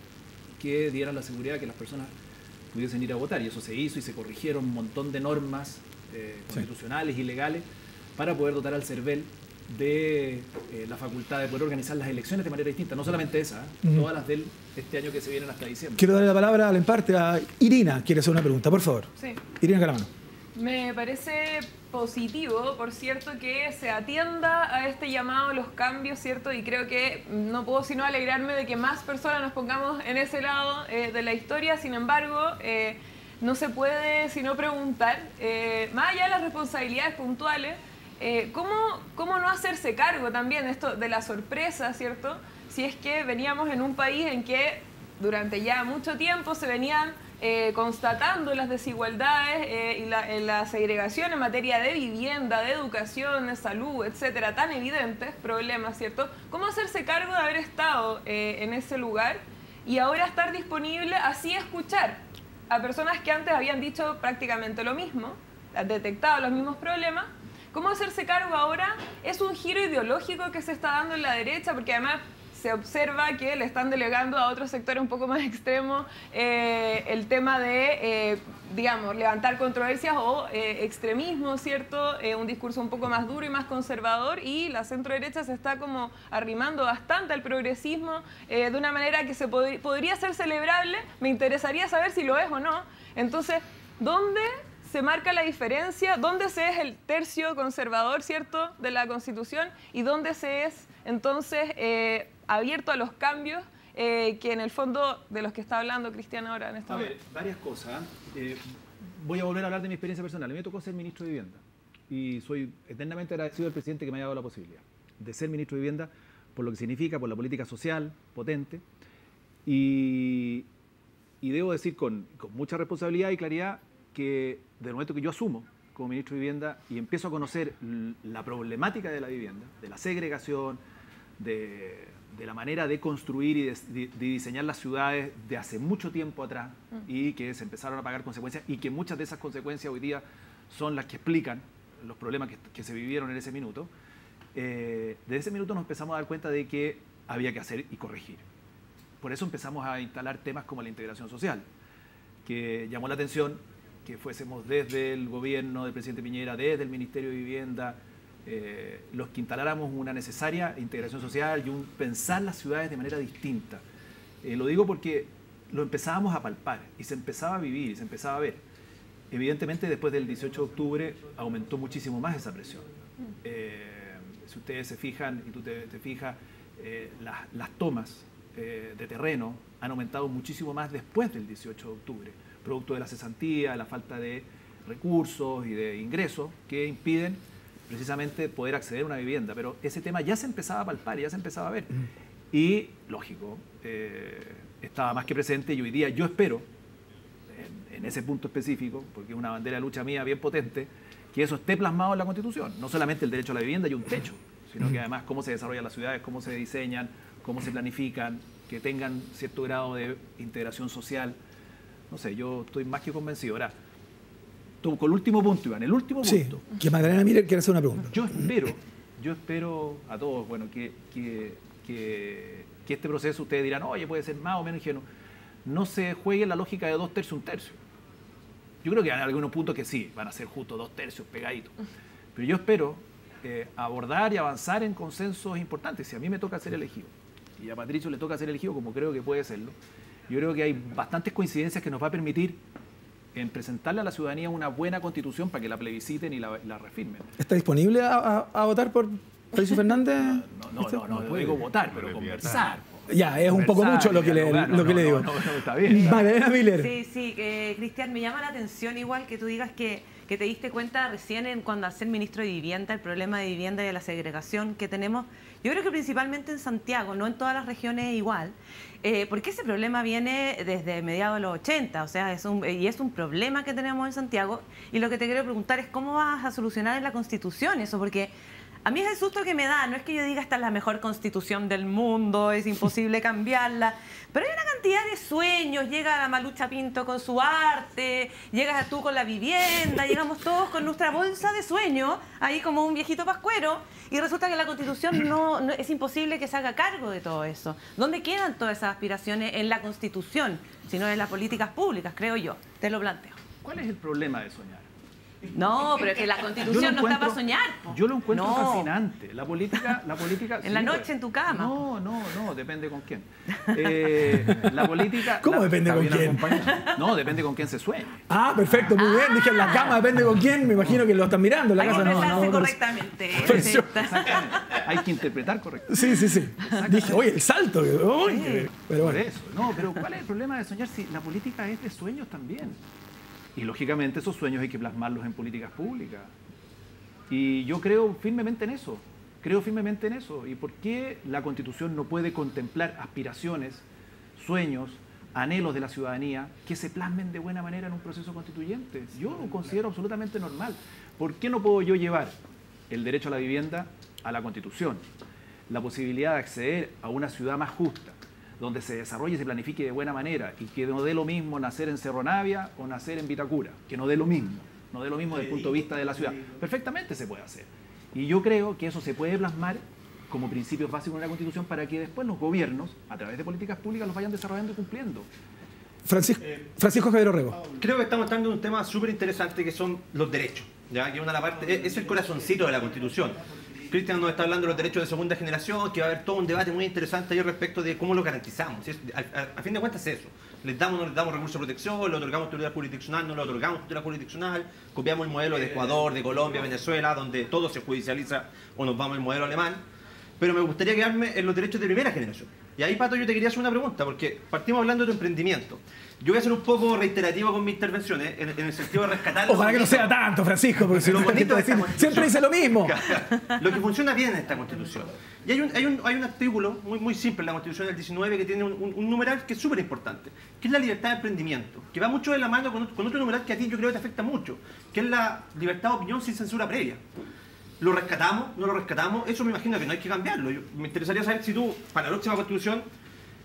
que dieran la seguridad de que las personas pudiesen ir a votar. Y eso se hizo y se corrigieron un montón de normas constitucionales y legales para poder dotar al CERVEL de la facultad de poder organizar las elecciones de manera distinta. No solamente esa, todas las de este año que se vienen hasta diciembre. Quiero darle la palabra al emparte a Irina. Quiere hacer una pregunta, por favor. Sí. Irina Calamano. Me parece positivo, por cierto, que se atienda a este llamado a los cambios, ¿cierto? Y creo que no puedo sino alegrarme de que más personas nos pongamos en ese lado de la historia. Sin embargo, no se puede sino preguntar, más allá de las responsabilidades puntuales, ¿cómo no hacerse cargo también de esto de la sorpresa, ¿cierto? Si es que veníamos en un país en que durante ya mucho tiempo se venían constatando las desigualdades y la segregación en materia de vivienda, de educación, de salud, etcétera, tan evidentes problemas, ¿cierto? ¿Cómo hacerse cargo de haber estado en ese lugar y ahora estar disponible así a escuchar a personas que antes habían dicho prácticamente lo mismo, detectado los mismos problemas? ¿Cómo hacerse cargo ahora? Es un giro ideológico que se está dando en la derecha, porque además se observa que le están delegando a otros sectores un poco más extremos el tema de, digamos, levantar controversias o extremismo, ¿cierto? Un discurso un poco más duro y más conservador, y la centro-derecha se está como arrimando bastante al progresismo de una manera que podría ser celebrable. Me interesaría saber si lo es o no. Entonces, ¿dónde se marca la diferencia? ¿Dónde se es el tercio conservador, ¿cierto?, de la Constitución, y dónde se es entonces abierto a los cambios que en el fondo de los que está hablando Cristian ahora en esta momento? Varias cosas. Voy a volver a hablar de mi experiencia personal. A mí me tocó ser ministro de Vivienda y soy eternamente agradecido al presidente que me haya dado la posibilidad de ser ministro de Vivienda por lo que significa, por la política social potente, y debo decir con mucha responsabilidad y claridad que del momento que yo asumo como ministro de Vivienda y empiezo a conocer la problemática de la vivienda, de la segregación, de la manera de construir y de diseñar las ciudades de hace mucho tiempo atrás, y que se empezaron a pagar consecuencias, y que muchas de esas consecuencias hoy día son las que explican los problemas que se vivieron en ese minuto, desde ese minuto nos empezamos a dar cuenta de que había que hacer y corregir. Por eso empezamos a instalar temas como la integración social, que llamó la atención que fuésemos desde el gobierno del presidente Piñera, desde el Ministerio de Vivienda, los que instaláramos una necesaria integración social y un pensar las ciudades de manera distinta. Lo digo porque lo empezábamos a palpar y se empezaba a vivir y se empezaba a ver. Evidentemente, después del 18 de octubre aumentó muchísimo más esa presión. Si ustedes se fijan, y tú te fijas, las tomas de terreno han aumentado muchísimo más después del 18 de octubre. producto de la cesantía, la falta de recursos y de ingresos que impiden precisamente poder acceder a una vivienda. Pero ese tema ya se empezaba a palpar, ya se empezaba a ver. Y, lógico, estaba más que presente y hoy día yo espero, en ese punto específico, porque es una bandera de lucha mía bien potente, que eso esté plasmado en la Constitución. No solamente el derecho a la vivienda y un techo, sino que además cómo se desarrollan las ciudades, cómo se diseñan, cómo se planifican, que tengan cierto grado de integración social. No sé, yo estoy más que convencido. Ahora, con el último punto, Iván, el último punto. Que Magdalena Miller quiere hacer una pregunta. Yo espero a todos, bueno, que este proceso ustedes dirán, oye, puede ser más o menos ingenuo. No se juegue la lógica de 2 tercios, 1 tercio. Yo creo que hay algunos puntos que sí, van a ser justo 2 tercios pegaditos. Pero yo espero abordar y avanzar en consensos importantes. Si a mí me toca ser elegido, y a Patricio le toca ser elegido, como creo que puede serlo, yo creo que hay bastantes coincidencias que nos va a permitir en presentarle a la ciudadanía una buena constitución para que la plebisciten y la refirmen. ¿Está disponible a votar por Patricio Fernández? No digo votar, pero conversar. Ya, es un poco mucho lo que le digo. No, está bien. Magdalena Miller. Sí, Cristian, me llama la atención igual que tú digas que te diste cuenta recién cuando al ser ministro de Vivienda, el problema de vivienda y de la segregación que tenemos, yo creo que principalmente en Santiago, no en todas las regiones igual, porque ese problema viene desde mediados de los 80, o sea, es un problema que tenemos en Santiago, y lo que te quiero preguntar es cómo vas a solucionar en la Constitución eso, porque a mí es el susto que me da, no es que yo diga esta es la mejor constitución del mundo, es imposible cambiarla, pero hay una cantidad de sueños, llega la Malucha Pinto con su arte, llegas tú con la vivienda, llegamos todos con nuestra bolsa de sueños, ahí como un viejito pascuero, y resulta que la constitución no es imposible que se haga cargo de todo eso. ¿Dónde quedan todas esas aspiraciones en la constitución, si no en las políticas públicas, creo yo? Te lo planteo. ¿Cuál es el problema de soñar? No, pero es que la Constitución no está para soñar. Yo lo encuentro fascinante. La política en la noche en tu cama. No, depende con quién. La política... ¿Cómo depende con quién? No, depende con quién se sueñe. Ah, perfecto, muy bien. Dije en la cama depende con quién. Me imagino que lo están mirando en la casa. No, correctamente. Exactamente. Hay que interpretar correctamente. Sí. Dije, oye, el salto. Oye, pero bueno. Por eso. No, pero ¿cuál es el problema de soñar si la política es de sueños también? Y lógicamente esos sueños hay que plasmarlos en políticas públicas. Y yo creo firmemente en eso. ¿Y por qué la Constitución no puede contemplar aspiraciones, sueños, anhelos de la ciudadanía que se plasmen de buena manera en un proceso constituyente? Yo lo considero absolutamente normal. ¿Por qué no puedo yo llevar el derecho a la vivienda a la Constitución? La posibilidad de acceder a una ciudad más justa, donde se desarrolle y se planifique de buena manera y que no dé lo mismo nacer en Cerro Navia o nacer en Vitacura, que no dé lo mismo desde el punto de vista de la ciudad. Perfectamente se puede hacer. Y yo creo que eso se puede plasmar como principios básicos en la Constitución para que después los gobiernos, a través de políticas públicas, los vayan desarrollando y cumpliendo. Francisco Javier Orrego. Creo que estamos tratando de un tema súper interesante que son los derechos, ¿ya? Que una parte, es el corazoncito de la Constitución. Cristian nos está hablando de los derechos de segunda generación, que va a haber todo un debate muy interesante ahí respecto de cómo lo garantizamos. A fin de cuentas es eso. Les damos o no les damos recursos de protección, le otorgamos autoridad jurisdiccional, no le otorgamos autoridad jurisdiccional, copiamos el modelo de Ecuador, de Colombia, Venezuela, donde todo se judicializa, o nos vamos al modelo alemán. Pero me gustaría quedarme en los derechos de primera generación. Y ahí, Pato, yo te quería hacer una pregunta, porque partimos hablando de tu emprendimiento. Yo voy a ser un poco reiterativo con mis intervenciones, en el sentido de rescatar... Ojalá que no sea tanto, Francisco, porque siempre dice lo mismo. Lo que funciona bien en esta Constitución. Y hay un artículo muy simple en la Constitución del 19 que tiene un numeral que es súper importante, que es la libertad de emprendimiento, que va mucho de la mano con otro numeral que a ti yo creo que te afecta mucho, que es la libertad de opinión sin censura previa. ¿Lo rescatamos? ¿No lo rescatamos? Eso me imagino que no hay que cambiarlo. Me interesaría saber si tú, para la próxima Constitución,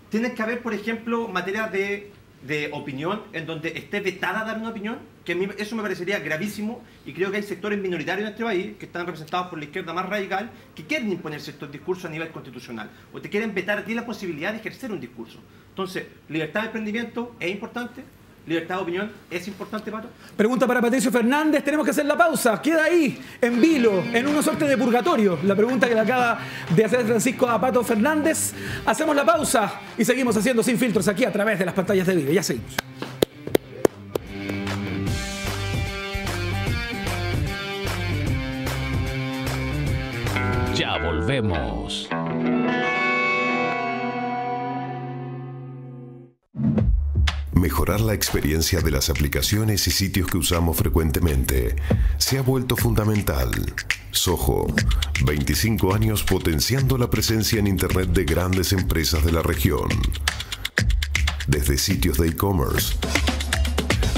tienes que haber, por ejemplo, materia de opinión en donde esté vetada dar una opinión, que a mí eso me parecería gravísimo, y creo que hay sectores minoritarios en este país que están representados por la izquierda más radical que quieren imponerse estos discursos a nivel constitucional o te quieren vetar a ti la posibilidad de ejercer un discurso. Entonces, libertad de emprendimiento es importante. ¿Libertad de opinión es importante, Pato? Pregunta para Patricio Fernández. Tenemos que hacer la pausa. Queda ahí, en vilo, en una suerte de purgatorio. La pregunta que le acaba de hacer Francisco a Pato Fernández. Hacemos la pausa y seguimos haciendo Sin Filtros aquí a través de las pantallas de Vive. Ya seguimos. Ya volvemos. Mejorar la experiencia de las aplicaciones y sitios que usamos frecuentemente se ha vuelto fundamental. Soho, 25 años potenciando la presencia en Internet de grandes empresas de la región. Desde sitios de e-commerce,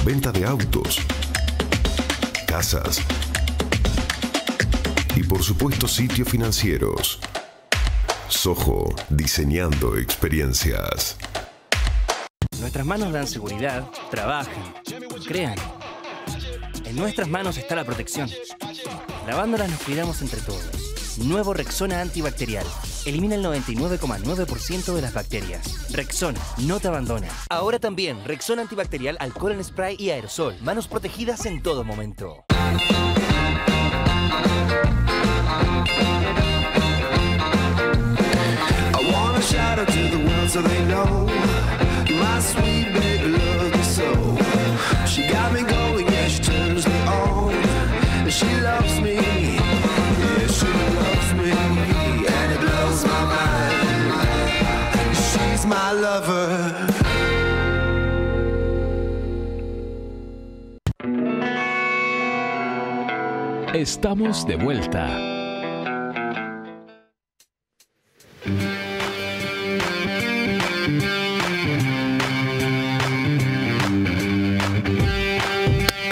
venta de autos, casas y por supuesto sitios financieros. Soho, diseñando experiencias. Nuestras manos dan seguridad, trabajan, crean. En nuestras manos está la protección. Lavándolas nos cuidamos entre todos. Nuevo Rexona antibacterial. Elimina el 99,9% de las bacterias. Rexona, no te abandona. Ahora también, Rexona antibacterial, alcohol en spray y aerosol. Manos protegidas en todo momento. I wanna shout out to the world so they know my sweet baby loves me so. She got me going, yeah, she turns me on. She loves me, yeah, she loves me, and it blows my mind. She's my lover. Estamos de vuelta.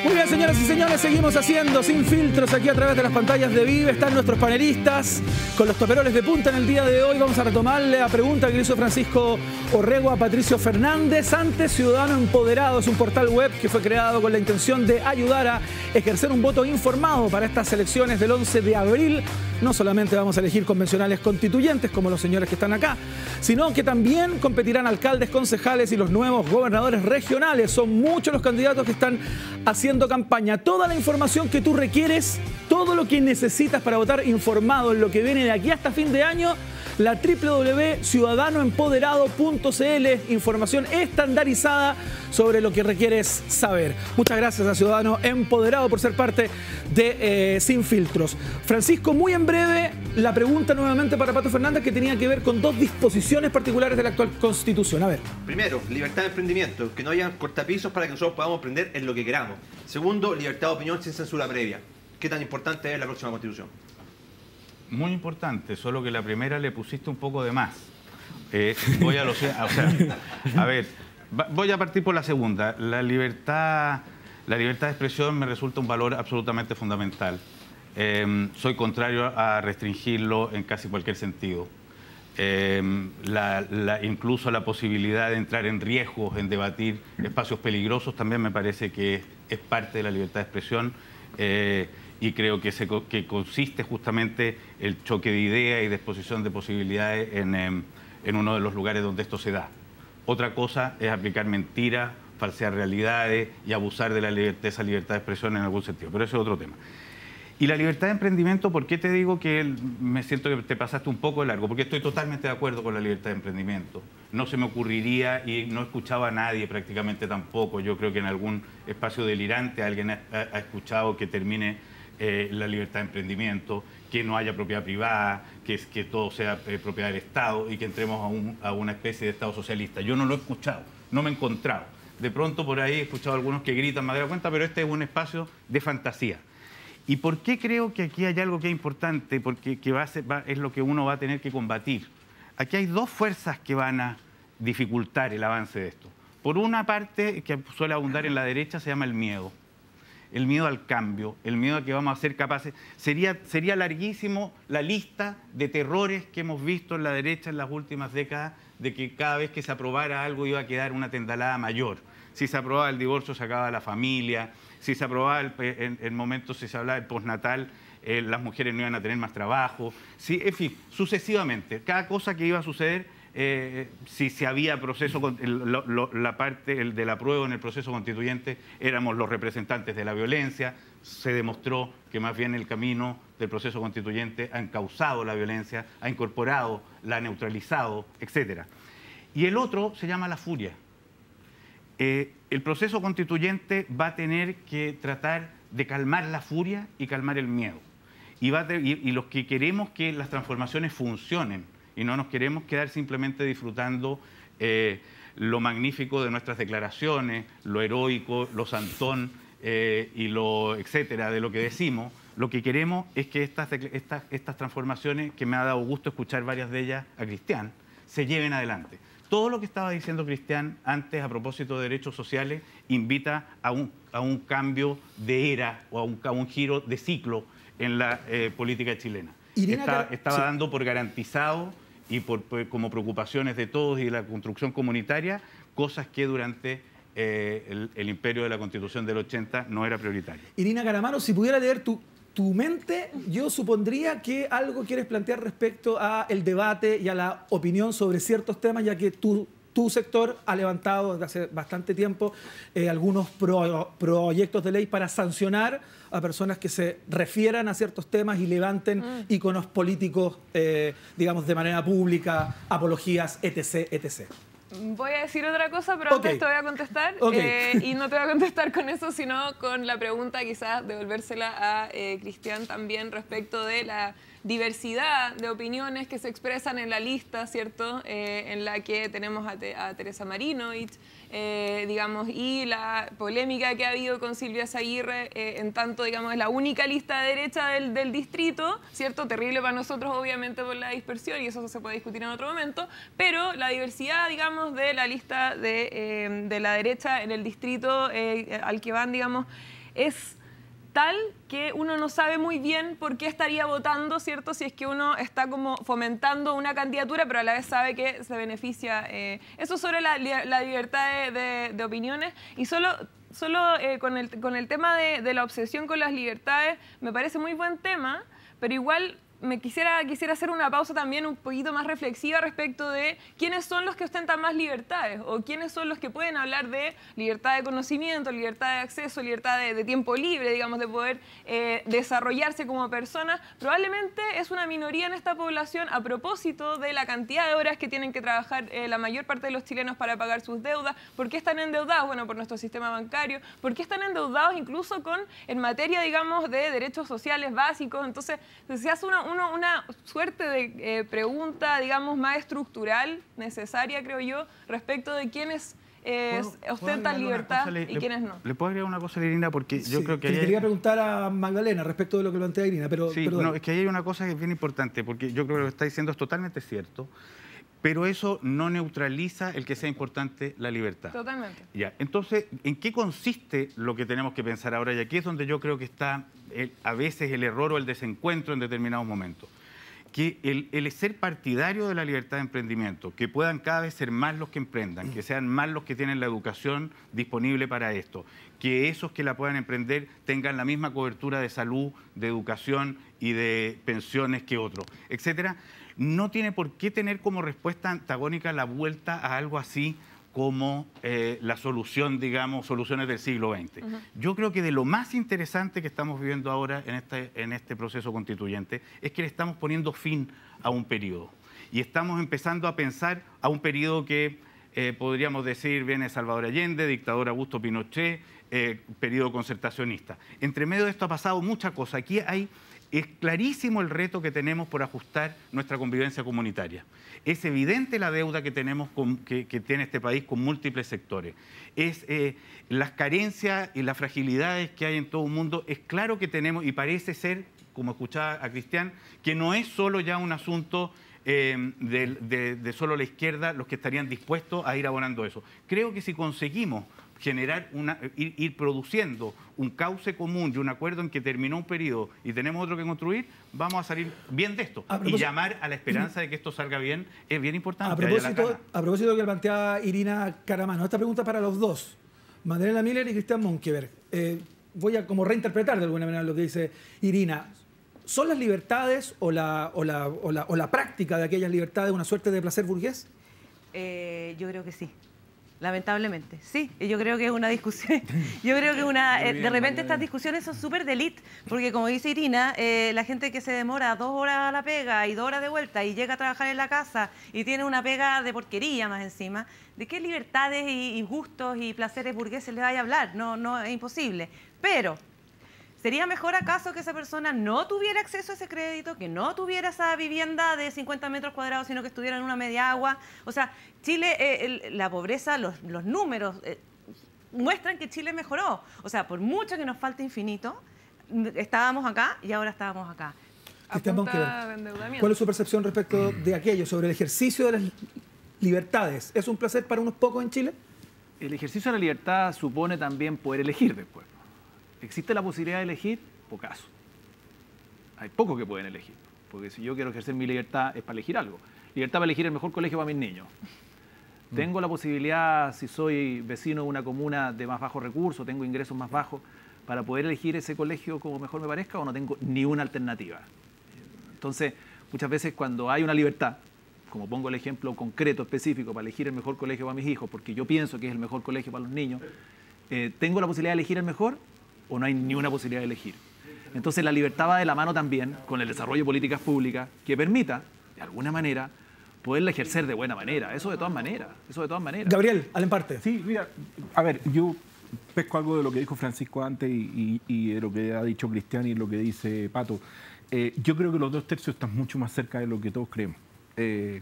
Muy bien, señoras y señores, seguimos haciendo Sin Filtros aquí a través de las pantallas de Vive. Están nuestros panelistas con los toperoles de punta en el día de hoy. Vamos a retomarle la pregunta que le hizo Francisco Orrego a Patricio Fernández. Antes, Ciudadano Empoderado es un portal web que fue creado con la intención de ayudar a ejercer un voto informado para estas elecciones del 11 de abril. No solamente vamos a elegir convencionales constituyentes, como los señores que están acá, sino que también competirán alcaldes, concejales y los nuevos gobernadores regionales. Son muchos los candidatos que están haciendo campaña. Toda la información que tú requieres, todo lo que necesitas para votar informado en lo que viene de aquí hasta fin de año, la www.ciudadanoempoderado.cl, información estandarizada sobre lo que requieres saber. Muchas gracias a Ciudadano Empoderado por ser parte de Sin Filtros. Francisco, muy en breve, la pregunta nuevamente para Pato Fernández, que tenía que ver con dos disposiciones particulares de la actual Constitución. A ver. Primero, libertad de emprendimiento, que no haya cortapisos para que nosotros podamos emprender en lo que queramos. Segundo, libertad de opinión sin censura previa. ¿Qué tan importante es la próxima Constitución? Muy importante, solo que la primera le pusiste un poco de más. Voy a partir por la segunda. La libertad de expresión me resulta un valor absolutamente fundamental. Soy contrario a restringirlo en casi cualquier sentido. Incluso la posibilidad de entrar en riesgos, en debatir espacios peligrosos, también me parece que es parte de la libertad de expresión. Y creo que consiste justamente el choque de ideas y de exposición de posibilidades en uno de los lugares donde esto se da. Otra cosa es aplicar mentiras, falsear realidades y abusar de esa libertad de expresión en algún sentido, pero ese es otro tema. Y la libertad de emprendimiento, ¿por qué te digo que me siento que te pasaste un poco de largo? Porque estoy totalmente de acuerdo con la libertad de emprendimiento. No se me ocurriría, y no escuchaba a nadie prácticamente tampoco. Yo creo que en algún espacio delirante alguien ha escuchado que termine la libertad de emprendimiento, que no haya propiedad privada, que todo sea propiedad del Estado y que entremos a una especie de Estado socialista. Yo no lo he escuchado, no me he encontrado. De pronto por ahí he escuchado a algunos que gritan más de la cuenta, pero este es un espacio de fantasía. ¿Y por qué creo que aquí hay algo que es importante? Porque es lo que uno va a tener que combatir. Aquí hay dos fuerzas que van a dificultar el avance de esto. Por una parte, que suele abundar en la derecha, se llama el miedo. El miedo al cambio, el miedo a que vamos a ser capaces. Sería larguísimo la lista de terrores que hemos visto en la derecha en las últimas décadas, de que cada vez que se aprobara algo iba a quedar una tendalada mayor. Si se aprobaba el divorcio, se acababa la familia. Si se aprobaba en momentos, si se hablaba del postnatal, las mujeres no iban a tener más trabajo. Sí, en fin, sucesivamente. Cada cosa que iba a suceder, si se había proceso, la parte del apruebo en el proceso constituyente, éramos los representantes de la violencia. Se demostró que más bien el camino del proceso constituyente ha encauzado la violencia, ha incorporado, la ha neutralizado, etc. Y el otro se llama la furia. El proceso constituyente va a tener que tratar de calmar la furia y calmar el miedo. Y los que queremos que las transformaciones funcionen y no nos queremos quedar simplemente disfrutando lo magnífico de nuestras declaraciones, lo heroico, lo santón y lo etcétera de lo que decimos. Lo que queremos es que estas transformaciones, que me ha dado gusto escuchar varias de ellas a Cristian, se lleven adelante. Todo lo que estaba diciendo Cristian antes a propósito de derechos sociales invita a un cambio de era o a un giro de ciclo en la política chilena. Estaba dando por garantizado y como preocupaciones de todos y de la construcción comunitaria, cosas que durante el imperio de la Constitución del 80 no era prioritario. Irina Caramano, si pudiera leer tu mente, yo supondría que algo quieres plantear respecto al debate y a la opinión sobre ciertos temas, ya que tu sector ha levantado desde hace bastante tiempo algunos proyectos de ley para sancionar a personas que se refieran a ciertos temas y levanten íconos políticos, digamos, de manera pública, apologías, etc., etc. Voy a decir otra cosa, pero antes te voy a contestar. Y no te voy a contestar con eso, sino con la pregunta, quizás devolvérsela a Cristian también, respecto de la diversidad de opiniones que se expresan en la lista, ¿cierto? En la que tenemos a Teresa Marinovich, digamos, y la polémica que ha habido con Silvia Zaguirre, en tanto, digamos, es la única lista de derecha del distrito, ¿cierto? Terrible para nosotros, obviamente, por la dispersión, y eso se puede discutir en otro momento, pero la diversidad, digamos, de la lista de la derecha en el distrito al que van, digamos, es tal que uno no sabe muy bien por qué estaría votando, ¿cierto? Si es que uno está como fomentando una candidatura, pero a la vez sabe que se beneficia. Eso sobre la libertad de opiniones. Y solo con el tema de la obsesión con las libertades, me parece muy buen tema, pero igual quisiera hacer una pausa también un poquito más reflexiva respecto de quiénes son los que ostentan más libertades o quiénes son los que pueden hablar de libertad de conocimiento, libertad de acceso, libertad de tiempo libre, digamos, de poder desarrollarse como personas. Probablemente es una minoría en esta población a propósito de la cantidad de horas que tienen que trabajar la mayor parte de los chilenos para pagar sus deudas. ¿Por qué están endeudados? Bueno, por nuestro sistema bancario. ¿Por qué están endeudados incluso en materia, digamos, de derechos sociales básicos? Entonces, se hace una suerte de pregunta, digamos, más estructural, necesaria, creo yo, respecto de quiénes ostentan libertad y quiénes no. ¿Le puedo agregar una cosa a Irina? Porque yo creo que... Le quería preguntar a Magdalena respecto de lo que plantea Irina, pero... Sí, no, es que ahí hay una cosa que es bien importante, porque yo creo que lo que está diciendo es totalmente cierto, pero eso no neutraliza el que sea importante la libertad. Totalmente. Ya, entonces, ¿en qué consiste lo que tenemos que pensar ahora? Y aquí es donde yo creo que está a veces el error o el desencuentro en determinados momentos. Que el ser partidario de la libertad de emprendimiento, que puedan cada vez ser más los que emprendan, que sean más los que tienen la educación disponible para esto, que esos que la puedan emprender tengan la misma cobertura de salud, de educación y de pensiones que otros, etcétera, no tiene por qué tener como respuesta antagónica la vuelta a algo así como la solución, digamos, soluciones del siglo XX. Yo creo que de lo más interesante que estamos viviendo ahora en este proceso constituyente es que le estamos poniendo fin a un periodo. Y estamos empezando a pensar a un periodo que podríamos decir viene Salvador Allende, dictador Augusto Pinochet, periodo concertacionista. Entre medio de esto ha pasado mucha cosa. Aquí es clarísimo el reto que tenemos por ajustar nuestra convivencia comunitaria. Es evidente la deuda que tenemos que tiene este país con múltiples sectores. Es las carencias y las fragilidades que hay en todo el mundo. Es claro que tenemos, y parece ser, como escuchaba a Cristian, que no es solo ya un asunto de solo la izquierda los que estarían dispuestos a ir abonando eso. Creo que si conseguimos generar ir produciendo un cauce común y un acuerdo en que terminó un periodo y tenemos otro que construir, vamos a salir bien de esto. Y llamar a la esperanza de que esto salga bien es bien importante. A propósito de lo que planteaba Irina Caramano, esta pregunta para los dos, Magdalena Miller y Cristian Monkeberg. Voy a como reinterpretar de alguna manera lo que dice Irina. ¿Son las libertades o la práctica de aquellas libertades una suerte de placer burgués? Yo creo que sí. Lamentablemente, sí. Yo creo que es una discusión. Yo creo que de repente estas discusiones son súper de élite, porque como dice Irina, la gente que se demora 2 horas a la pega y 2 horas de vuelta y llega a trabajar en la casa y tiene una pega de porquería más encima, ¿de qué libertades y gustos y placeres burgueses les vaya a hablar? No, es imposible. Pero ¿Sería mejor acaso que esa persona no tuviera acceso a ese crédito, que no tuviera esa vivienda de 50 metros cuadrados, sino que estuviera en una media agua? O sea, Chile, la pobreza, los números muestran que Chile mejoró. O sea, por mucho que nos falte infinito, estábamos acá y ahora estábamos acá. ¿Cuál es su percepción respecto de aquello, sobre el ejercicio de las libertades? ¿Es un placer para unos pocos en Chile? El ejercicio de la libertad supone también poder elegir después. ¿Existe la posibilidad de elegir? Pocaso. Hay pocos que pueden elegir. Porque si yo quiero ejercer mi libertad es para elegir algo. Libertad para elegir el mejor colegio para mis niños. Tengo la posibilidad, si soy vecino de una comuna de más bajos recursos, tengo ingresos más bajos, para poder elegir ese colegio como mejor me parezca, o no tengo ni una alternativa. Entonces, muchas veces cuando hay una libertad, como pongo el ejemplo concreto, específico, para elegir el mejor colegio para mis hijos, porque yo pienso que es el mejor colegio para los niños, ¿tengo la posibilidad de elegir el mejor o no hay ni una posibilidad de elegir? Entonces la libertad va de la mano también con el desarrollo de políticas públicas que permita, de alguna manera, poderla ejercer de buena manera. Eso de todas maneras. Gabriel, Alemparte. Sí, mira, a ver, yo pesco algo de lo que dijo Francisco antes y de lo que ha dicho Cristian y lo que dice Pato. Yo creo que los 2/3 están mucho más cerca de lo que todos creemos.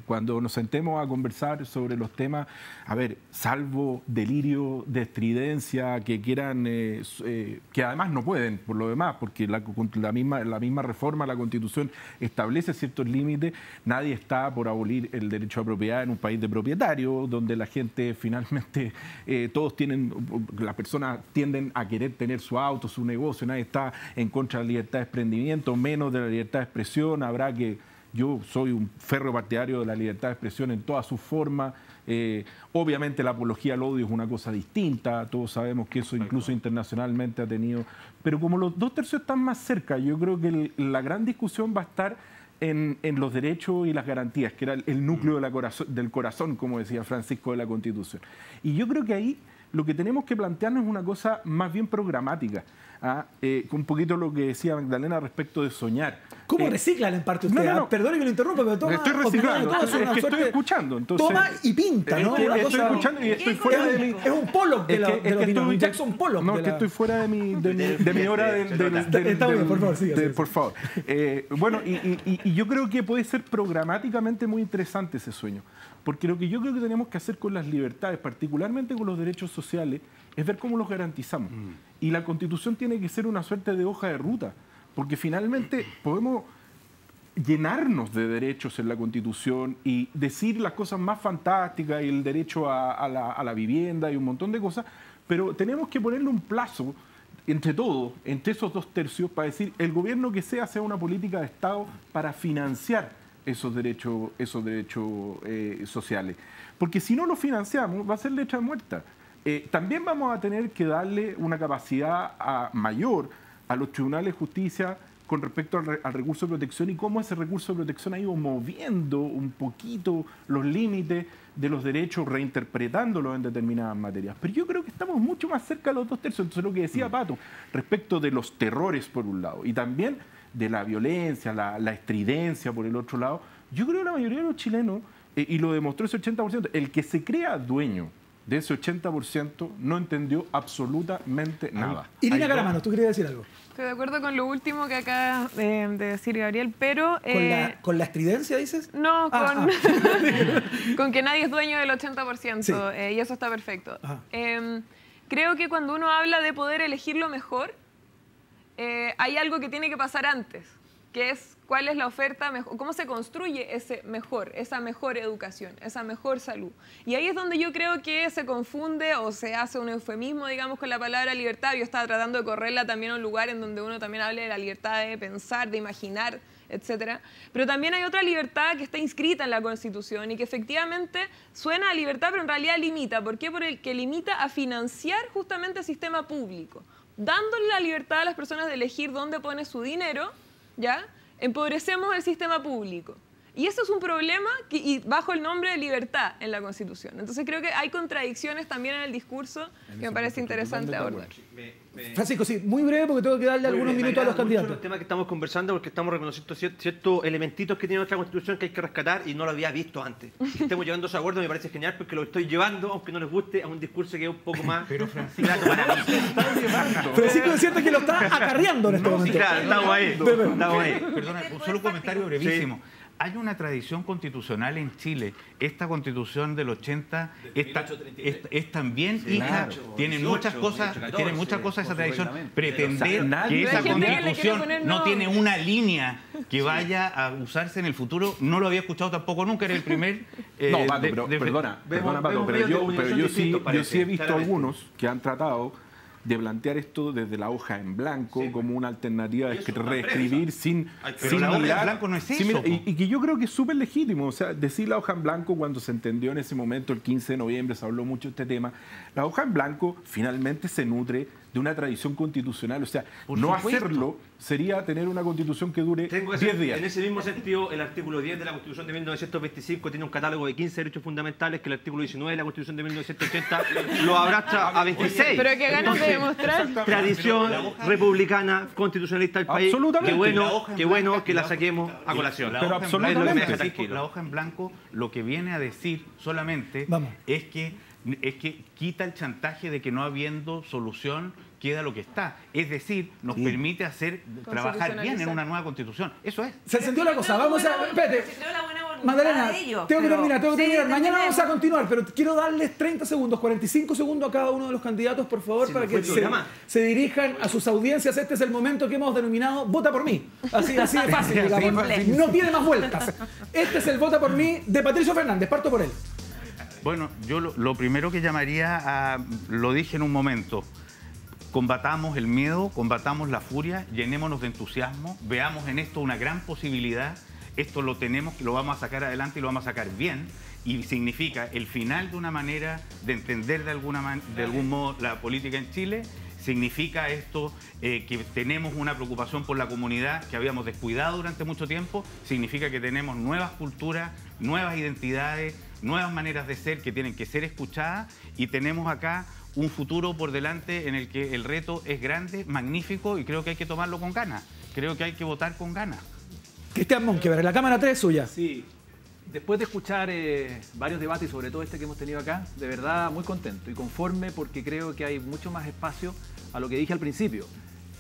Cuando nos sentemos a conversar sobre los temas, a ver, salvo delirio de estridencia que quieran, que además no pueden por lo demás, porque la misma reforma a la Constitución establece ciertos límites, nadie está por abolir el derecho a propiedad en un país de propietarios, donde la gente finalmente, las personas tienden a querer tener su auto, su negocio, nadie está en contra de la libertad de desprendimiento, menos de la libertad de expresión. Yo soy un férreo partidario de la libertad de expresión en todas sus formas. Obviamente la apología al odio es una cosa distinta, todos sabemos que eso incluso internacionalmente ha tenido... Pero como los 2/3 están más cerca, yo creo que la gran discusión va a estar en los derechos y las garantías, que era el núcleo del corazón, como decía Francisco, de la Constitución. Y yo creo que ahí lo que tenemos que plantearnos es una cosa más bien programática. Un poquito lo que decía Magdalena respecto de soñar. ¿Cómo reciclan en parte usted? No. Perdone que lo interrumpa, pero toma... Estoy reciclando, es que estoy escuchando. Entonces, toma y pinta, ¿no? Estoy escuchando y estoy fuera de mi... Es un Pollock de la opinión, un Jackson Pollock. No, es que estoy fuera de mi hora Está bien, por favor, siga. Por favor. Bueno, y yo creo que puede ser programáticamente muy interesante ese sueño. Porque lo que yo creo que tenemos que hacer con las libertades, particularmente con los derechos sociales, es ver cómo los garantizamos. Y la Constitución tiene que ser una suerte de hoja de ruta, porque finalmente podemos llenarnos de derechos en la Constitución y decir las cosas más fantásticas y el derecho a la vivienda y un montón de cosas, pero tenemos que ponerle un plazo entre todos, entre esos 2/3, para decir el gobierno que sea una política de Estado para financiar esos derechos sociales. Porque si no lo financiamos, va a ser letra muerta. También vamos a tener que darle una capacidad mayor a los tribunales de justicia con respecto al recurso de protección y cómo ese recurso de protección ha ido moviendo un poquito los límites de los derechos, reinterpretándolos en determinadas materias. Pero yo creo que estamos mucho más cerca de los 2/3. Entonces, lo que decía Pato, respecto de los terrores por un lado y también de la violencia, la estridencia por el otro lado, yo creo que la mayoría de los chilenos, y lo demostró ese 80%, el que se crea dueño de ese 80% no entendió absolutamente nada. Irina Garamano, ¿tú querías decir algo? Estoy de acuerdo con lo último que acaba de decir Gabriel, pero... ¿Con la estridencia, dices? No, con que nadie es dueño del 80%, sí. Y eso está perfecto. Creo que cuando uno habla de poder elegir lo mejor, hay algo que tiene que pasar antes, que es cuál es la oferta mejor, cómo se construye esa mejor educación, esa mejor salud. Y ahí es donde yo creo que se confunde o se hace un eufemismo, digamos, con la palabra libertad. Yo estaba tratando de correrla también a un lugar en donde uno también hable de la libertad de pensar, de imaginar, etcétera. Pero también hay otra libertad que está inscrita en la Constitución y que efectivamente suena a libertad, pero en realidad limita. ¿Por qué? Porque limita a financiar justamente el sistema público, dándole la libertad a las personas de elegir dónde pone su dinero, ¿ya? Empobrecemos el sistema público. Y eso es un problema y bajo el nombre de libertad en la Constitución. Entonces creo que hay contradicciones también en el discurso que me parece interesante abordar. Francisco, sí, muy breve porque tengo que darle algunos minutos a los candidatos. El tema que estamos conversando porque estamos reconociendo ciertos elementitos que tiene nuestra Constitución que hay que rescatar y no lo había visto antes. Que estemos llegando a ese acuerdo me parece genial porque lo estoy llevando, aunque no les guste, a un discurso que es un poco más... Pero Francisco, Francisco siente que lo está acarreando en este momento. Sí, claro, estamos ahí. Perdona, solo un comentario brevísimo. Sí. Hay una tradición constitucional en Chile. Esta Constitución del 80 es también hija, tiene muchas cosas esa tradición. Pretender que esa Constitución no tiene una línea que vaya a usarse en el futuro, no lo había escuchado tampoco nunca, era el primer... No, Pato, perdona, Pato, pero yo sí he visto algunos que han tratado de plantear esto desde la hoja en blanco como una alternativa de reescribir sin la hoja mirar, en blanco no es eso. Y que yo creo que es súper legítimo. O sea, decir la hoja en blanco cuando se entendió en ese momento, el 15 de noviembre, se habló mucho de este tema. La hoja en blanco finalmente se nutre de una tradición constitucional. O sea, no hacerlo sería tener una constitución que dure 10 días. En ese mismo sentido, el artículo 10 de la Constitución de 1925 tiene un catálogo de 15 derechos fundamentales que el artículo 19 de la Constitución de 1980 lo abraza a 26. Pero que ganas de demostrar. Tradición republicana, constitucionalista del país. Absolutamente. Qué bueno que la saquemos a colación. Pero absolutamente. La hoja en blanco lo que viene a decir solamente es que quita el chantaje de que no habiendo solución queda lo que está. Es decir, nos permite trabajar bien en una nueva Constitución. Eso es. Se encendió la cosa. Vamos a... Espérate. Magdalena, tengo que terminar. Mañana vamos a continuar, pero quiero darles 30 segundos, 45 segundos a cada uno de los candidatos, por favor, para que se dirijan a sus audiencias. Este es el momento que hemos denominado Vota por mí. Así de fácil, digamos. No tiene más vueltas. Este es el Vota por mí de Patricio Fernández. Parto por él. Bueno, yo lo primero que llamaría lo dije en un momento, combatamos el miedo, combatamos la furia, llenémonos de entusiasmo, veamos en esto una gran posibilidad, esto lo tenemos, lo vamos a sacar adelante y lo vamos a sacar bien, y significa el final de una manera de entender de algún modo la política en Chile. Significa esto que tenemos una preocupación por la comunidad que habíamos descuidado durante mucho tiempo. Significa que tenemos nuevas culturas, nuevas identidades, nuevas maneras de ser que tienen que ser escuchadas. Y tenemos acá un futuro por delante en el que el reto es grande, magnífico, y creo que hay que tomarlo con ganas. Creo que hay que votar con ganas. Cristian Monkeberg, la cámara 3 suya. Sí. Después de escuchar varios debates, y sobre todo este que hemos tenido acá, de verdad muy contento y conforme porque creo que hay mucho más espacio a lo que dije al principio,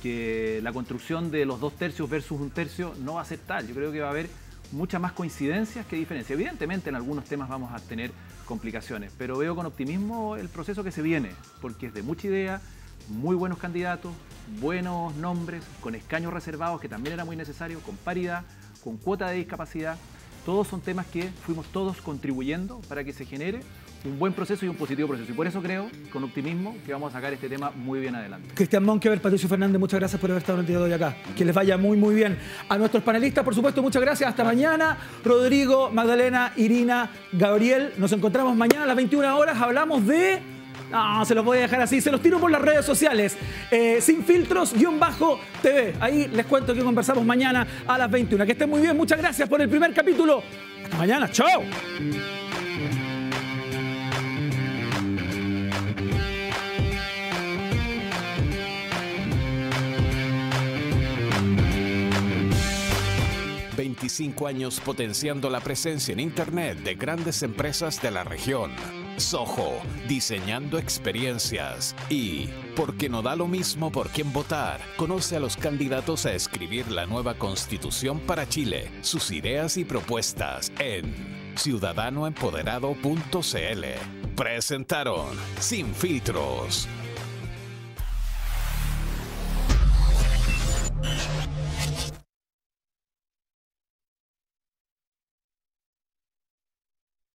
que la construcción de los 2 tercios versus 1 tercio no va a ser tal. Yo creo que va a haber muchas más coincidencias que diferencias. Evidentemente en algunos temas vamos a tener complicaciones, pero veo con optimismo el proceso que se viene, porque es de mucha idea, muy buenos candidatos, buenos nombres, con escaños reservados, que también era muy necesario, con paridad, con cuota de discapacidad. Todos son temas que fuimos todos contribuyendo para que se genere un buen proceso y un positivo proceso. Y por eso creo, con optimismo, que vamos a sacar este tema muy bien adelante. Cristian Monkeberg, Patricio Fernández, muchas gracias por haber estado en el día de hoy acá. Que les vaya muy, muy bien. A nuestros panelistas, por supuesto, muchas gracias. Hasta mañana. Rodrigo, Magdalena, Irina, Gabriel. Nos encontramos mañana a las 21 horas. Hablamos de... No, se los voy a dejar así. Se los tiro por las redes sociales. Sin filtros, _TV. Ahí les cuento que conversamos mañana a las 21. Que estén muy bien. Muchas gracias por el primer capítulo. Hasta mañana. ¡Chao! ...25 años potenciando la presencia en Internet de grandes empresas de la región. Soho, diseñando experiencias. Y, porque no da lo mismo por quién votar, conoce a los candidatos a escribir la nueva Constitución para Chile, sus ideas y propuestas en ciudadanoempoderado.cl. Presentaron Sin Filtros.